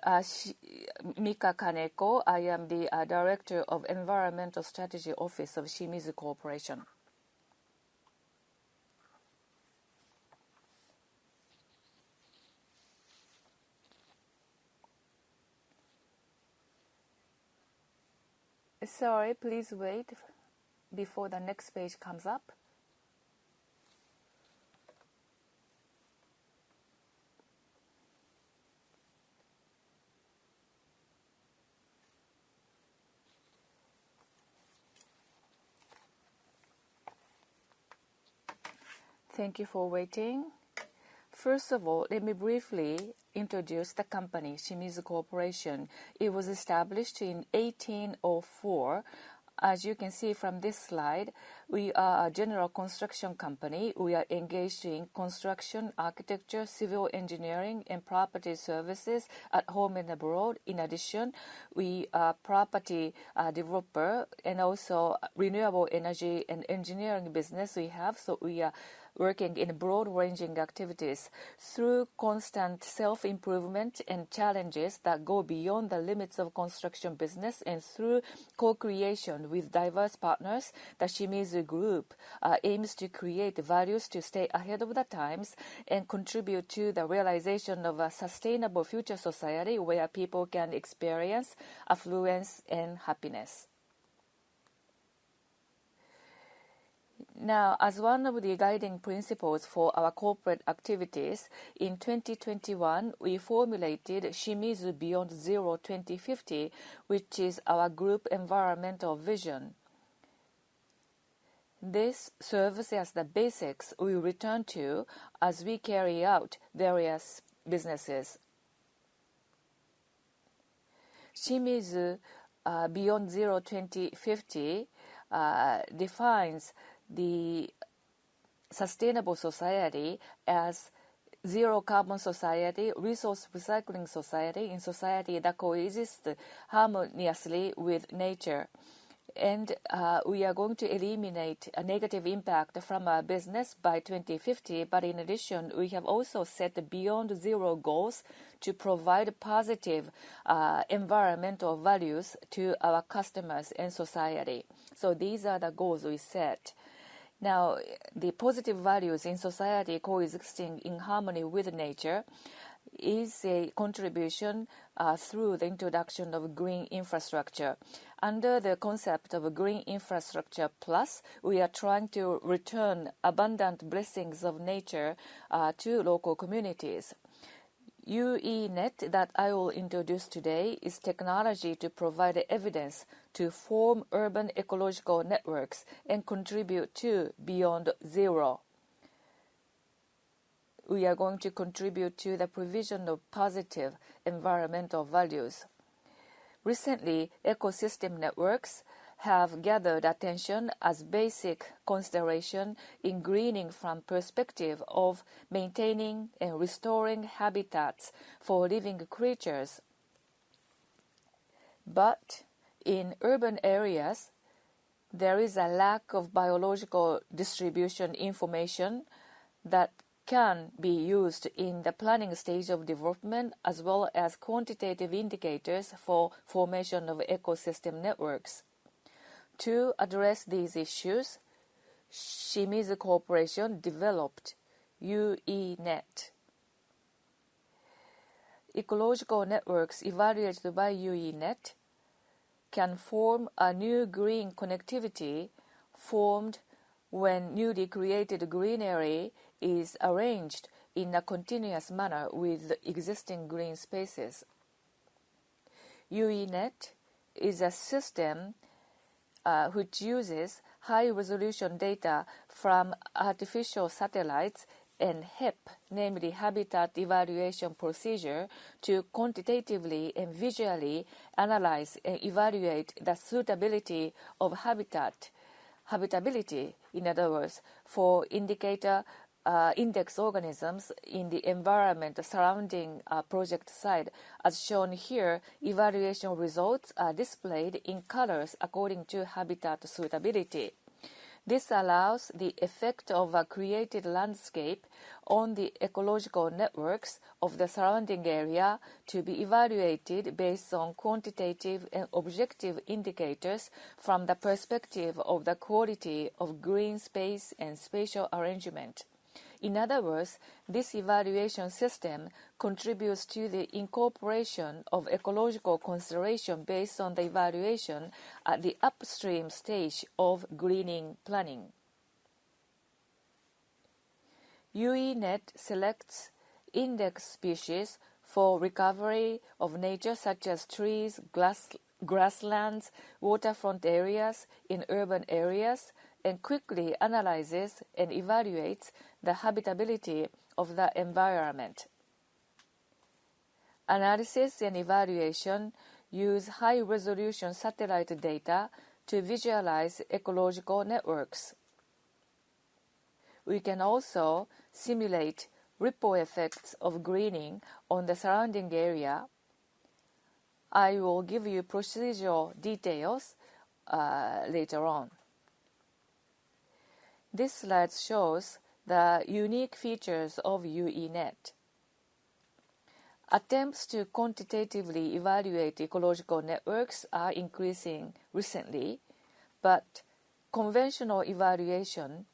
Mika KANEKO. I am the Director of Environmental Strategy Office of SHIMIZU Corporation. Sorry, please wait before the next page comes up. Thank you for waiting. First of all, let me briefly introduce the company, SHIMIZU Corporation. It was established in 1804. As you can see from this slide, we are a general construction company. We are engaged in construction, architecture, civil engineering, and property services at home and abroad. In addition, we are property developer and also renewable energy and engineering business we have. So we are working in broad-ranging activities through constant self-improvement and challenges that go beyond the limits of construction business, and through co-creation with diverse partners. The SHIMIZU Group aims to create values to stay ahead of the times and contribute to the realization of a sustainable future society where people can experience affluence and happiness. Now, as one of the guiding principles for our corporate activities, in 2021, we formulated SHIMIZU Beyond Zero 2050, which is our group environmental vision. This serves as the basics we return to as we carry out various businesses. SHIMIZU Beyond Zero 2050 defines the sustainable society as zero carbon society, resource recycling society, in society that coexists harmoniously with nature. And we are going to eliminate a negative impact from our business by 2050. But in addition, we have also set beyond zero goals to provide positive environmental values to our customers and society. So these are the goals we set. Now, the positive values in society coexisting in harmony with nature is a contribution through the introduction of green infrastructure. Under the concept of green infrastructure plus, we are trying to return abundant blessings of nature to local communities. UE-NET that I will introduce today is technology to provide evidence to form urban ecological networks and contribute to Beyond Zero. We are going to contribute to the provision of positive environmental values. Recently, ecosystem networks have gathered attention as basic consideration in greening from perspective of maintaining and restoring habitats for living creatures. But in urban areas, there is a lack of biological distribution information that can be used in the planning stage of development as well as quantitative indicators for formation of ecosystem networks. To address these issues, SHIMIZU Corporation developed UENet. Ecological networks evaluated by UENet can form a new green connectivity formed when newly created green area is arranged in a continuous manner with existing green spaces. UENet is a system which uses high-resolution data from artificial satellites and HEP, namely Habitat Evaluation Procedure, to quantitatively and visually analyze and evaluate the suitability of habitability, in other words, for index organisms in the environment surrounding a project site. As shown here, evaluation results are displayed in colors according to habitat suitability. This allows the effect of a created landscape on the ecological networks of the surrounding area to be evaluated based on quantitative and objective indicators from the perspective of the quality of green space and spatial arrangement. In other words, this evaluation system contributes to the incorporation of ecological consideration based on the evaluation at the upstream stage of greening planning. UENet selects index species for recovery of nature such as trees, grasslands, waterfront areas in urban areas, and quickly analyzes and evaluates the habitability of the environment. Analysis and evaluation use high-resolution satellite data to visualize ecological networks. We can also simulate ripple effects of greening on the surrounding area. I will give you procedural details later on. This slide shows the unique features of UENet. Attempts to quantitatively evaluate ecological networks are increasing recently, but conventional evaluation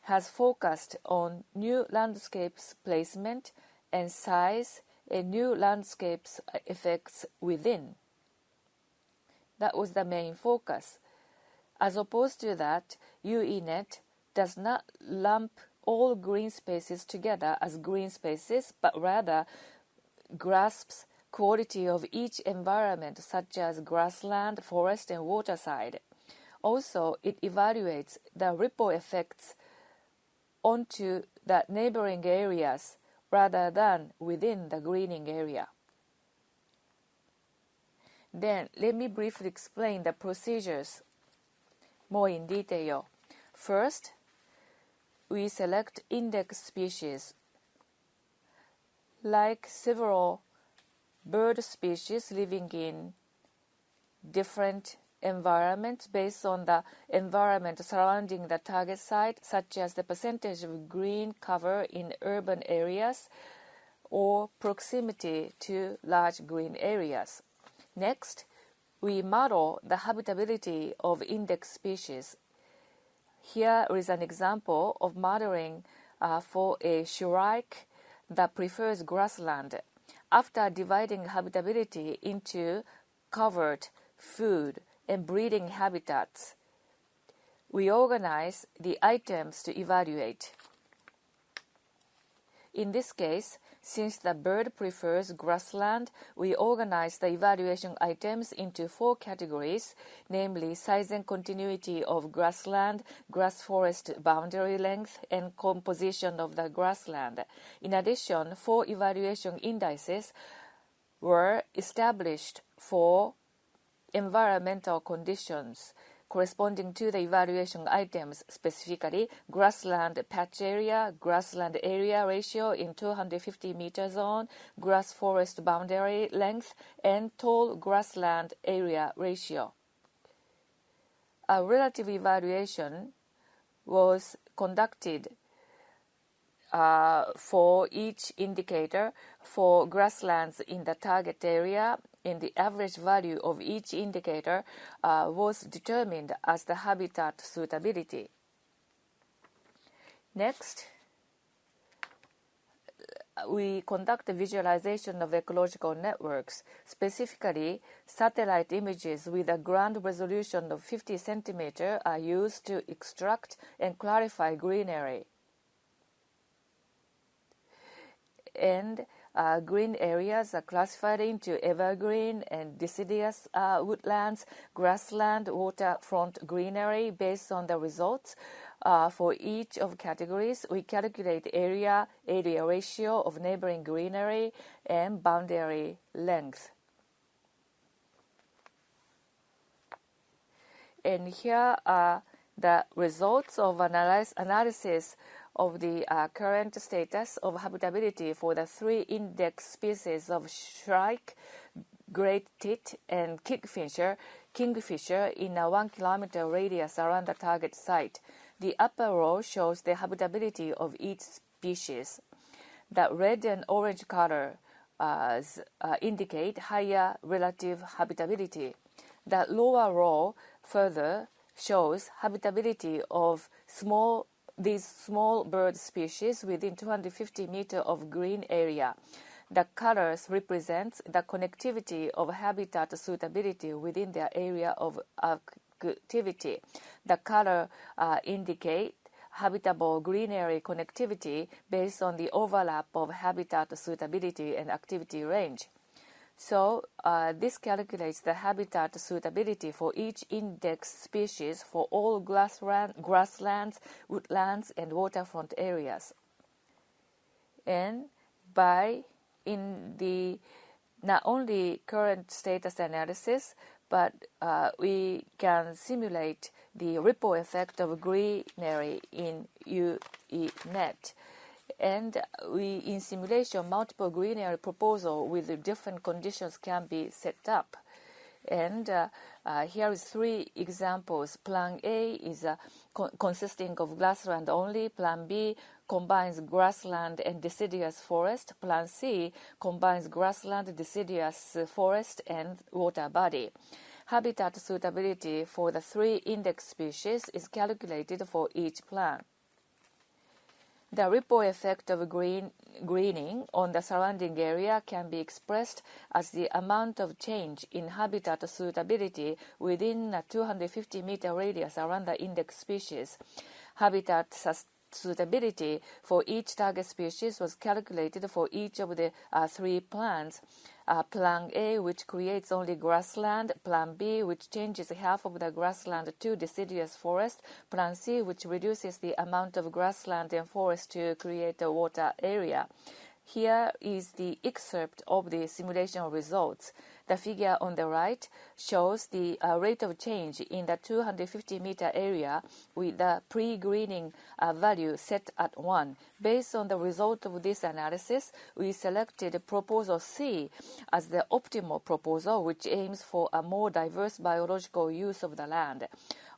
has focused on new landscapes placement and size and new landscapes effects within. That was the main focus. As opposed to that, UENet does not lump all green spaces together as green spaces, but rather grasps quality of each environment such as grassland, forest, and waterside. Also, it evaluates the ripple effects onto the neighboring areas rather than within the greening area. Then, let me briefly explain the procedures more in detail. First, we select index species. Like several bird species living in different environments based on the environment surrounding the target site, such as the percentage of green cover in urban areas or proximity to large green areas. Next, we model the habitability of index species. Here is an example of modeling for a shrike that prefers grassland. After dividing habitability into covered, food, and breeding habitats, we organize the items to evaluate. In this case, since the bird prefers grassland, we organize the evaluation items into 4 categories, namely size and continuity of grassland, grass-forest boundary length, and composition of the grassland. In addition, 4 evaluation indices were established for environmental conditions corresponding to the evaluation items, specifically grassland patch area, grassland area ratio in 250-meter zone, grass-forest boundary length, and tall grassland area ratio. A relative evaluation was conducted for each indicator for grasslands in the target area, and the average value of each indicator was determined as the habitat suitability. Next, we conduct a visualization of ecological networks. Specifically, satellite images with a ground resolution of 50 centimeters are used to extract and clarify greenery. And green areas are classified into evergreen and deciduous woodlands, grassland, waterfront greenery. Based on the results for each of categories, we calculate area ratio of neighboring greenery and boundary length. And here are the results of analysis of the current status of habitability for the 3 index species of shrike, great tit, and kingfisher in a 1 kilometer radius around the target site. The upper row shows the habitability of each species. The red and orange colors indicate higher relative habitability. The lower row further shows habitability of these small bird species within 250 meters of green area. The colors represent the connectivity of habitat suitability within their area of activity. The color indicate habitable greenery connectivity based on the overlap of habitat suitability and activity range. So this calculates the habitat suitability for each index species for all grasslands, woodlands, and waterfront areas. And in the not only current status analysis, but we can simulate the ripple effect of greenery in UENet. And in simulation, multiple greenery proposal with different conditions can be set up. And here is 3 examples. Plan A is consisting of grassland only. Plan B combines grassland and deciduous forest. Plan C combines grassland, deciduous forest, and water body. Habitat suitability for the 3 index species is calculated for each plan. The ripple effect of greening on the surrounding area can be expressed as the amount of change in habitat suitability within a 250-meter radius around the index species. Habitat suitability for each target species was calculated for each of the 3 plans. Plan A, which creates only grassland. Plan B, which changes half of the grassland to deciduous forest. Plan C, which reduces the amount of grassland and forest to create a water area. Here is the excerpt of the simulation results. The figure on the right shows the rate of change in the 250-meter area with the pre-greening value set at 1. Based on the result of this analysis, we selected proposal C as the optimal proposal, which aims for a more diverse biological use of the land.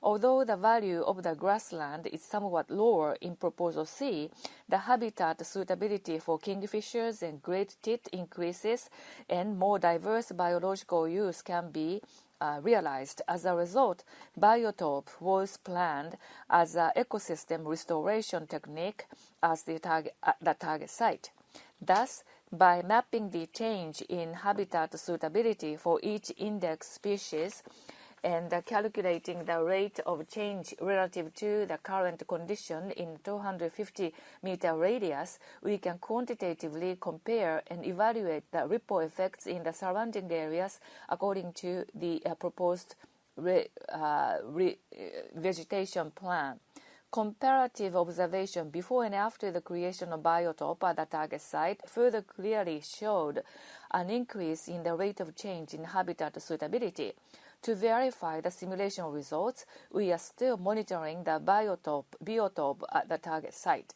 Although the value of the grassland is somewhat lower in proposal C, the habitat suitability for kingfishers and great tit increases, and more diverse biological use can be realized. As a result, biotope was planned as an ecosystem restoration technique as the target site. Thus, by mapping the change in habitat suitability for each index species and calculating the rate of change relative to the current condition in 250-meter radius, we can quantitatively compare and evaluate the ripple effects in the surrounding areas according to the proposed vegetation plan. Comparative observation before and after the creation of biotope at the target site further clearly showed an increase in the rate of change in habitat suitability. To verify the simulation results, we are still monitoring the biotope at the target site.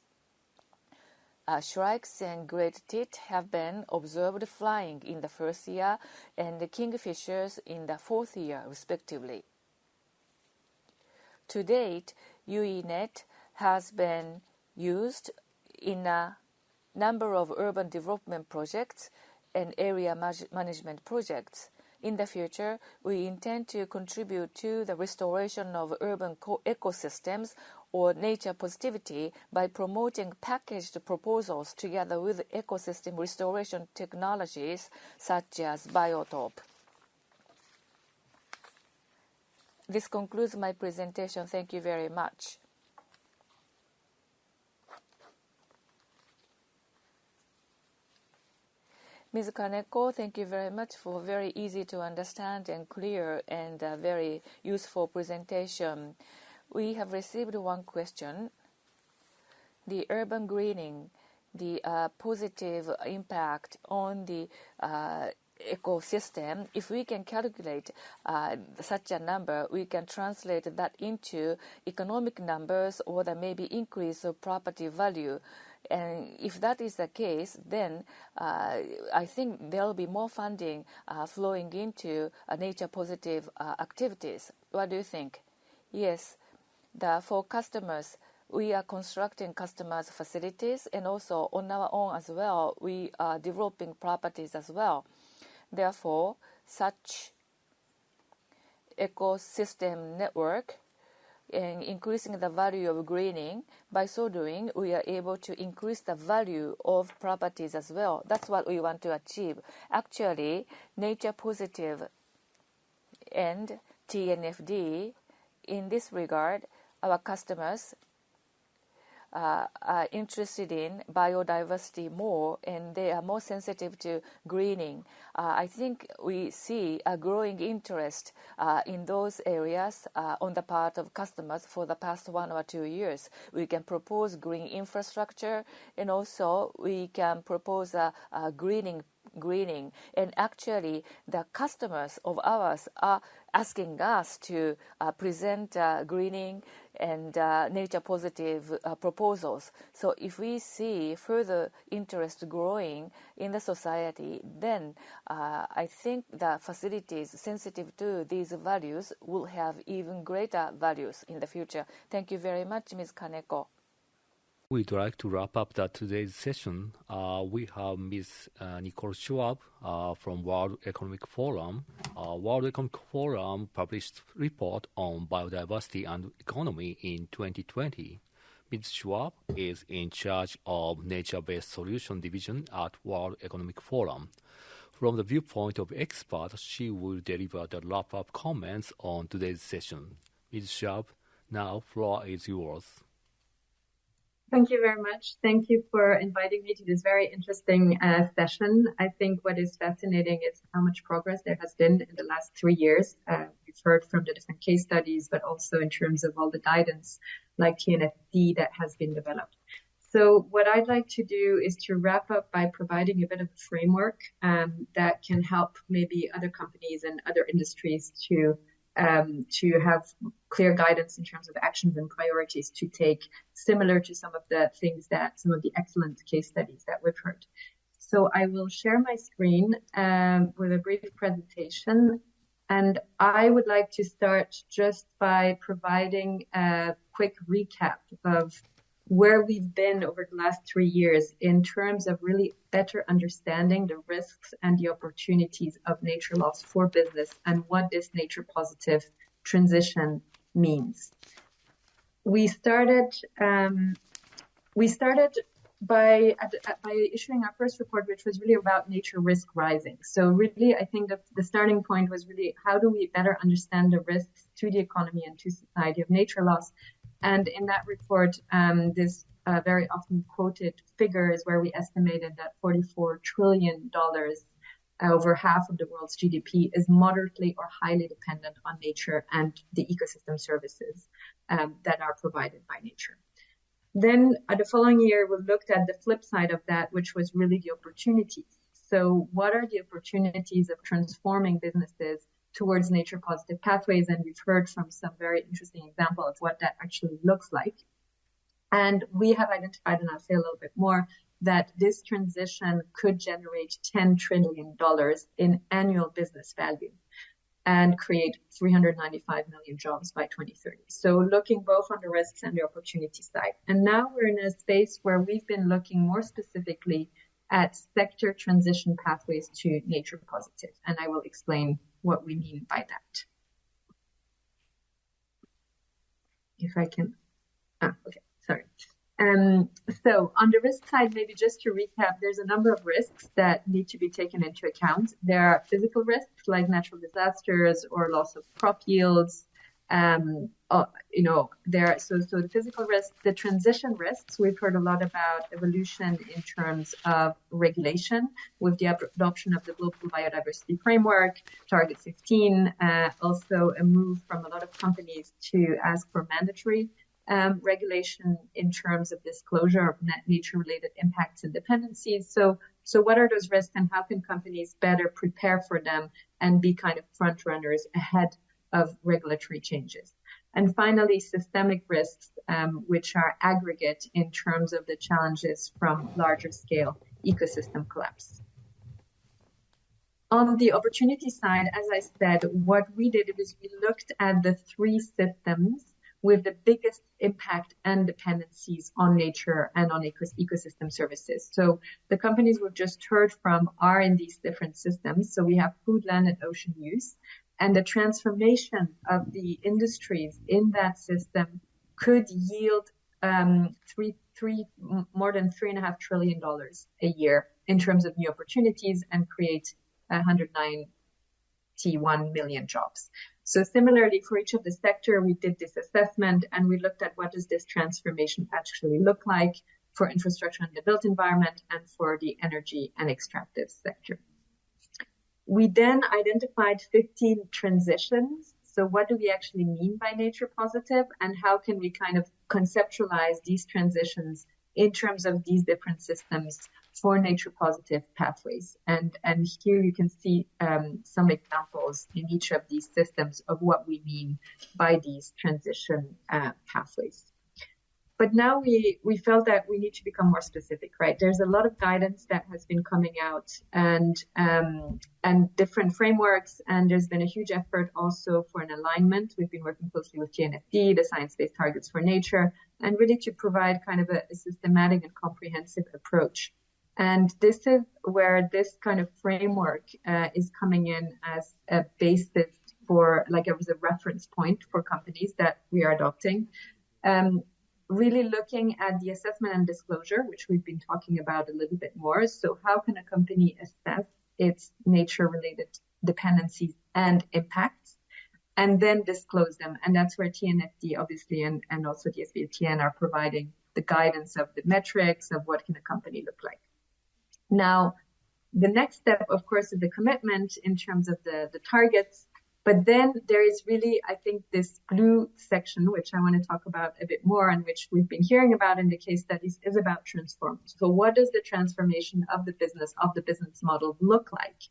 Shrikes and great tit have been observed flying in the first year and the kingfishers in the 4th year, respectively. To date, UENet has been used in a number of urban development projects and area management projects. In the future, we intend to contribute to the restoration of urban ecosystems or nature positivity by promoting packaged proposals together with ecosystem restoration technologies such as biotope. This concludes my presentation. Thank you very much. Ms. KANEKO, thank you very much for very easy to understand and clear and very useful presentation. We have received one question. The urban greening, the positive impact on the ecosystem, if we can calculate such a number, we can translate that into economic numbers or the maybe increase of property value. And if that is the case, then I think there will be more funding flowing into nature positive activities. What do you think? Yes, for customers, we are constructing customers' facilities, and also on our own as well, we are developing properties as well. Therefore, such ecosystem network and increasing the value of greening, by so doing, we are able to increase the value of properties as well. That's what we want to achieve. Actually, nature positive and TNFD, in this regard, our customers are interested in biodiversity more, and they are more sensitive to greening. I think we see a growing interest in those areas on the part of customers for the past 1 or 2 years. We can propose green infrastructure, and also we can propose greening. And actually, the customers of ours are asking us to present greening and nature positive proposals. So if we see further interest growing in the society, then I think the facilities sensitive to these values will have even greater values in the future. Thank you very much, Ms. KANEKO. We'd like to wrap up today's session. We have Ms. Nicole Schwab from World Economic Forum. World Economic Forum published a report on biodiversity and economy in 2020. Ms. Schwab is in charge of Nature-Based Solution Division at World Economic Forum. From the viewpoint of experts, she will deliver the wrap-up comments on today's session. Ms. Schwab, now floor is yours. Thank you very much. Thank you for inviting me to this very interesting session. I think what is fascinating is how much progress there has been in the last 3 years. We've heard from the different case studies, but also in terms of all the guidance like TNFD that has been developed. So what I'd like to do is to wrap up by providing a bit of a framework that can help maybe other companies and other industries to have clear guidance in terms of actions and priorities to take, similar to some of the things that some of the excellent case studies that we've heard. So I will share my screen with a brief presentation, and I would like to start just by providing a quick recap of where we've been over the last 3 years in terms of really better understanding the risks and the opportunities of nature loss for business and what this nature positive transition means. We started by issuing our first report, which was really about nature risk rising. So really, I think that the starting point was really how do we better understand the risks to the economy and to society of nature loss. And in that report, this very often quoted figure is where we estimated that $44 trillion, over half of the world's GDP, is moderately or highly dependent on nature and the ecosystem services that are provided by nature. Then the following year, we looked at the flip side of that, which was really the opportunities. So what are the opportunities of transforming businesses towards nature positive pathways? And we've heard from some very interesting example of what that actually looks like. And we have identified, and I'll say a little bit more, that this transition could generate $10 trillion in annual business value. and create 395 million jobs by 2030. So looking both on the risks and the opportunity side. And now we're in a space where we've been looking more specifically at sector transition pathways to nature positive. And I will explain what we mean by that. If I can, okay, sorry. So on the risk side, maybe just to recap, there's a number of risks that need to be taken into account. There are physical risks like natural disasters or loss of crop yields. So the physical risks, the transition risks, we've heard a lot about evolution in terms of regulation with the adoption of the Global Biodiversity Framework, Target 15, also a move from a lot of companies to ask for mandatory regulation in terms of disclosure of nature-related impacts and dependencies. So what are those risks and how can companies better prepare for them and be kind of front runners ahead of regulatory changes? And finally, systemic risks, which are aggregate in terms of the challenges from larger scale ecosystem collapse. On the opportunity side, as I said, what we did is we looked at the three systems with the biggest impact and dependencies on nature and on ecosystem services. So the companies we've just heard from are in these different systems. So we have food, land, and ocean use. And the transformation of the industries in that system could yield more than $3.5 trillion a year in terms of new opportunities and create 191 million jobs. So similarly, for each of the sector, we did this assessment and we looked at what does this transformation actually look like for infrastructure and the built environment and for the energy and extractive sector. We then identified 15 transitions. So what do we actually mean by nature positive and how can we kind of conceptualize these transitions in terms of these different systems for nature positive pathways. And here you can see some examples in each of these systems of what we mean by these transition pathways. But now we felt that we need to become more specific, right? There's a lot of guidance that has been coming out and different frameworks, and there's been a huge effort also for an alignment. We've been working closely with TNFD, the Science-Based Targets for Nature, and really to provide kind of a systematic and comprehensive approach. And this is where this kind of framework is coming in as a basis for, like it was a reference point for companies that we are adopting. Really looking at the assessment and disclosure, which we've been talking about a little bit more. So how can a company assess its nature-related dependencies and impacts, and then disclose them? And that's where TNFD, obviously, and also the SBTN are providing the guidance of the metrics of what can a company look like. Now, the next step, of course, is the commitment in terms of the targets. But then there is really, I think, this blue section, which I want to talk about a bit more and which we've been hearing about in the case studies, is about transform. So what does the transformation of the business model look like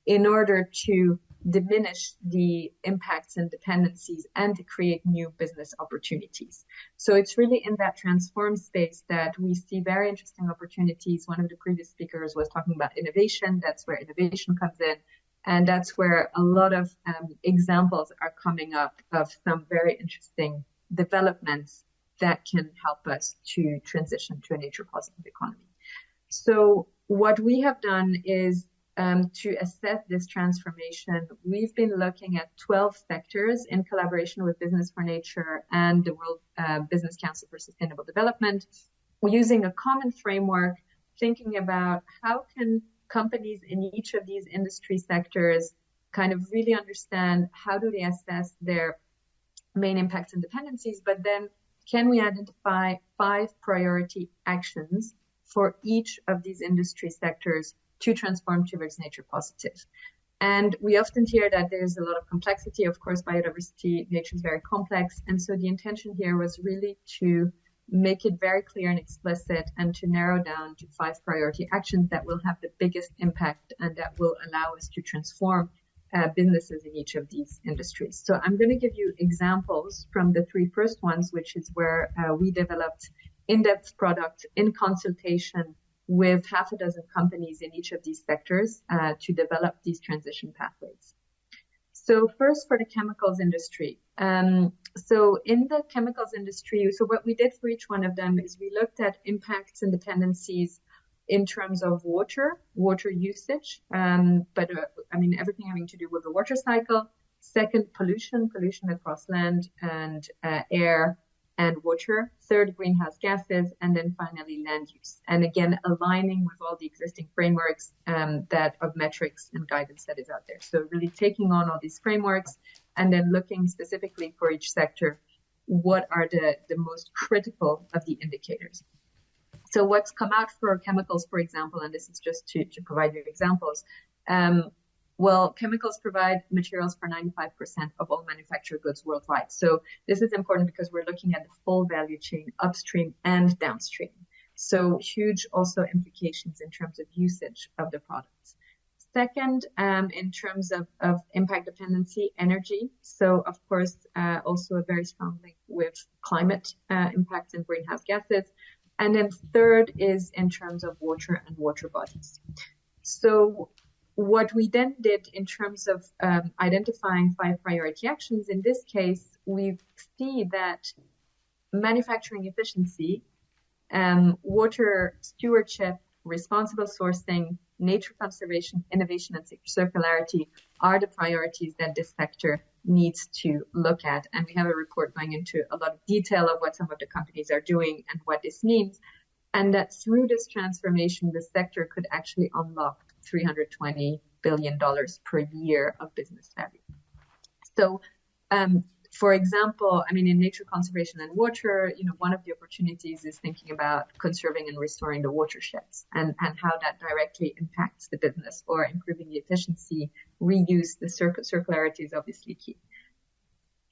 in order to diminish the impacts and dependencies and to create new business opportunities? So it's really in that transform space that we see very interesting opportunities. One of the previous speakers was talking about innovation. That's where innovation comes in. And that's where a lot of examples are coming up of some very interesting developments that can help us to transition to a nature positive economy. So what we have done is to assess this transformation, we've been looking at 12 sectors in collaboration with Business for Nature and the World Business Council for Sustainable Development. We're using a common framework, thinking about how can companies in each of these industry sectors kind of really understand how do they assess their main impacts and dependencies, but then can we identify 5 priority actions for each of these industry sectors to transform towards nature positive? And we often hear that there's a lot of complexity. Of course, biodiversity, nature is very complex. And so the intention here was really to make it very clear and explicit and to narrow down to 5 priority actions that will have the biggest impact and that will allow us to transform businesses in each of these industries. So I'm going to give you examples from the 3 first ones, which is where we developed in-depth product in consultation with half a dozen companies in each of these sectors to develop these transition pathways. So first for the chemicals industry. So in the chemicals industry, so what we did for each one of them is we looked at impacts and dependencies in terms of water usage, but I mean, everything having to do with the water cycle. Second, pollution across land and air and water. Third, greenhouse gases, and then finally land use. And again, aligning with all the existing frameworks that of metrics and guidance that is out there. So really taking on all these frameworks and then looking specifically for each sector, what are the most critical of the indicators. So what's come out for chemicals, for example, and this is just to provide you examples. Well, chemicals provide materials for 95% of all manufactured goods worldwide. So this is important because we're looking at the full value chain, upstream and downstream. So huge also implications in terms of usage of the products. Second, in terms of impact dependency, energy. So of course, also a very strong link with climate impacts and greenhouse gases. And then third is in terms of water and water bodies. So what we then did in terms of identifying 5 priority actions, in this case, we see that manufacturing efficiency, water stewardship, responsible sourcing, nature conservation, innovation, and circularity are the priorities that this sector needs to look at. And we have a report going into a lot of detail of what some of the companies are doing and what this means. And that through this transformation, the sector could actually unlock $320 billion per year of business value. So, for example, I mean, in nature conservation and water, one of the opportunities is thinking about conserving and restoring the watersheds and how that directly impacts the business, or improving the efficiency, reuse, the circularity is obviously key.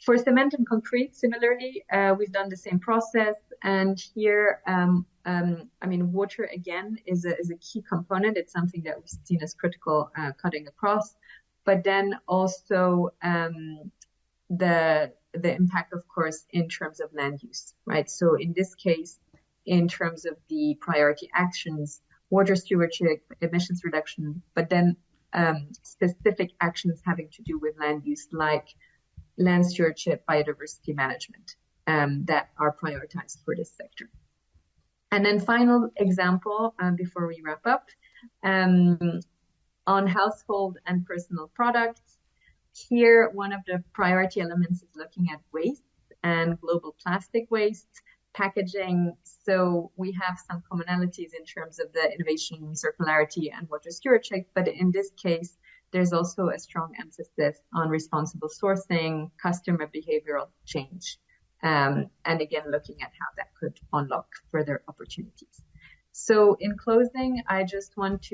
For cement and concrete, similarly, we've done the same process. And here, I mean, water, again, is a key component. It's something that we've seen as critical cutting across. But then also the impact, of course, in terms of land use, right? So in this case, in terms of the priority actions, water stewardship, emissions reduction, but then specific actions having to do with land use, like land stewardship, biodiversity management, that are prioritized for this sector. And then final example, before we wrap up, on household and personal products. Here, one of the priority elements is looking at waste and global plastic waste, packaging. So we have some commonalities in terms of the innovation, circularity, and water stewardship. But in this case, there's also a strong emphasis on responsible sourcing, customer behavioral change, and again, looking at how that could unlock further opportunities. So in closing, I just want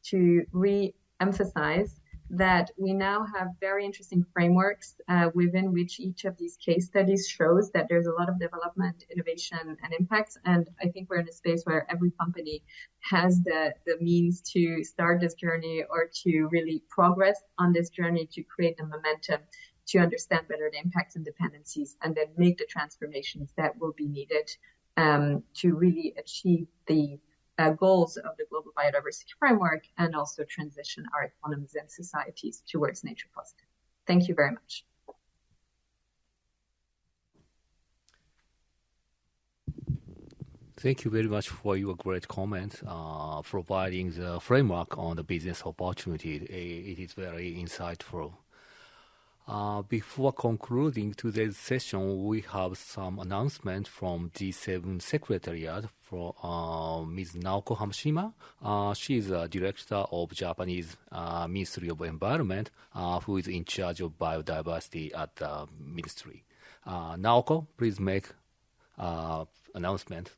to re-emphasize that we now have very interesting frameworks within which each of these case studies shows that there's a lot of development, innovation, and impacts. And I think we're in a space where every company has the means to start this journey or to really progress on this journey to create the momentum to understand better the impacts and dependencies, and then make the transformations that will be needed to really achieve the goals of the Global Biodiversity Framework, and also transition our economies and societies towards nature positive. Thank you very much. Thank you very much for your great comment, providing the framework on the business opportunity. It is very insightful. Before concluding today's session, we have some announcement from G7 Secretariat from Ms. Naoko HAMASHIMA. She is a director of Japanese Ministry of Environment, who is in charge of biodiversity at the ministry. Naoko, please make announcement.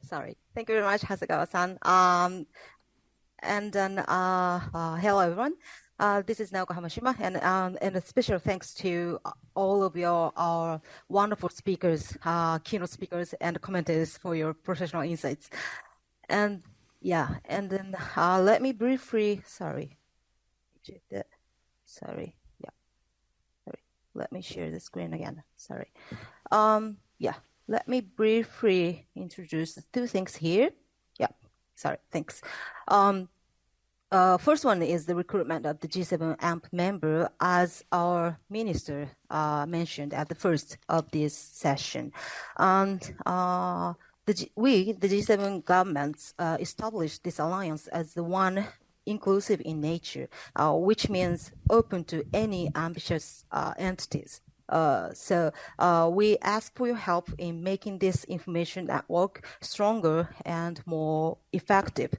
Sorry. Thank you very much, Hasegawa-san. And then, hello everyone. This is Naoko HAMASHIMA, and a special thanks to all of our wonderful speakers, keynote speakers, and commenters for your professional insights. And yeah, and then let me briefly, let me share the screen again. Sorry. Let me briefly introduce 2 things here. Sorry, thanks. First one is the recruitment of the G7ANPE member, as our minister mentioned at the first of this session. And the G7 governments established this alliance as the one inclusive in nature, which means open to any ambitious entities. So we ask for your help in making this information network stronger and more effective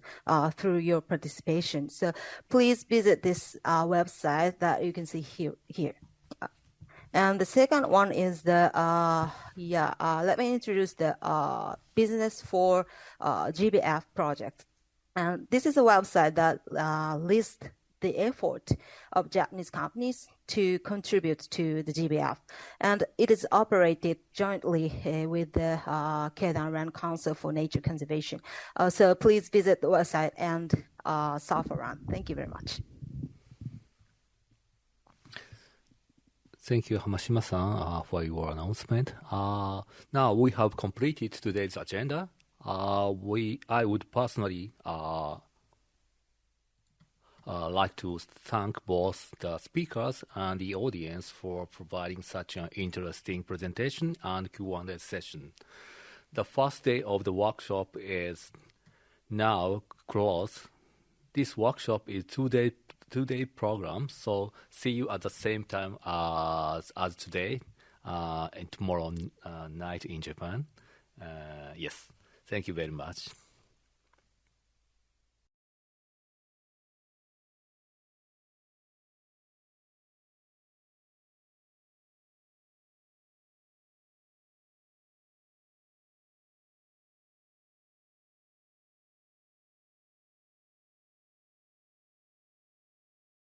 through your participation. So please visit this website that you can see here. And the second one is the, let me introduce the Business for GBF project. And this is a website that lists the effort of Japanese companies to contribute to the GBF. And it is operated jointly with the Keidanren Council for Nature Conservation. So please visit the website and surf around. Thank you very much. Thank you, Hamashima-san, for your announcement. Now we have completed today's agenda. I would personally like to thank both the speakers and the audience for providing such an interesting presentation and Q&A session. The first day of the workshop is now closed. This workshop is two-day program, so see you at the same time as today and tomorrow night in Japan. Yes, thank you very much.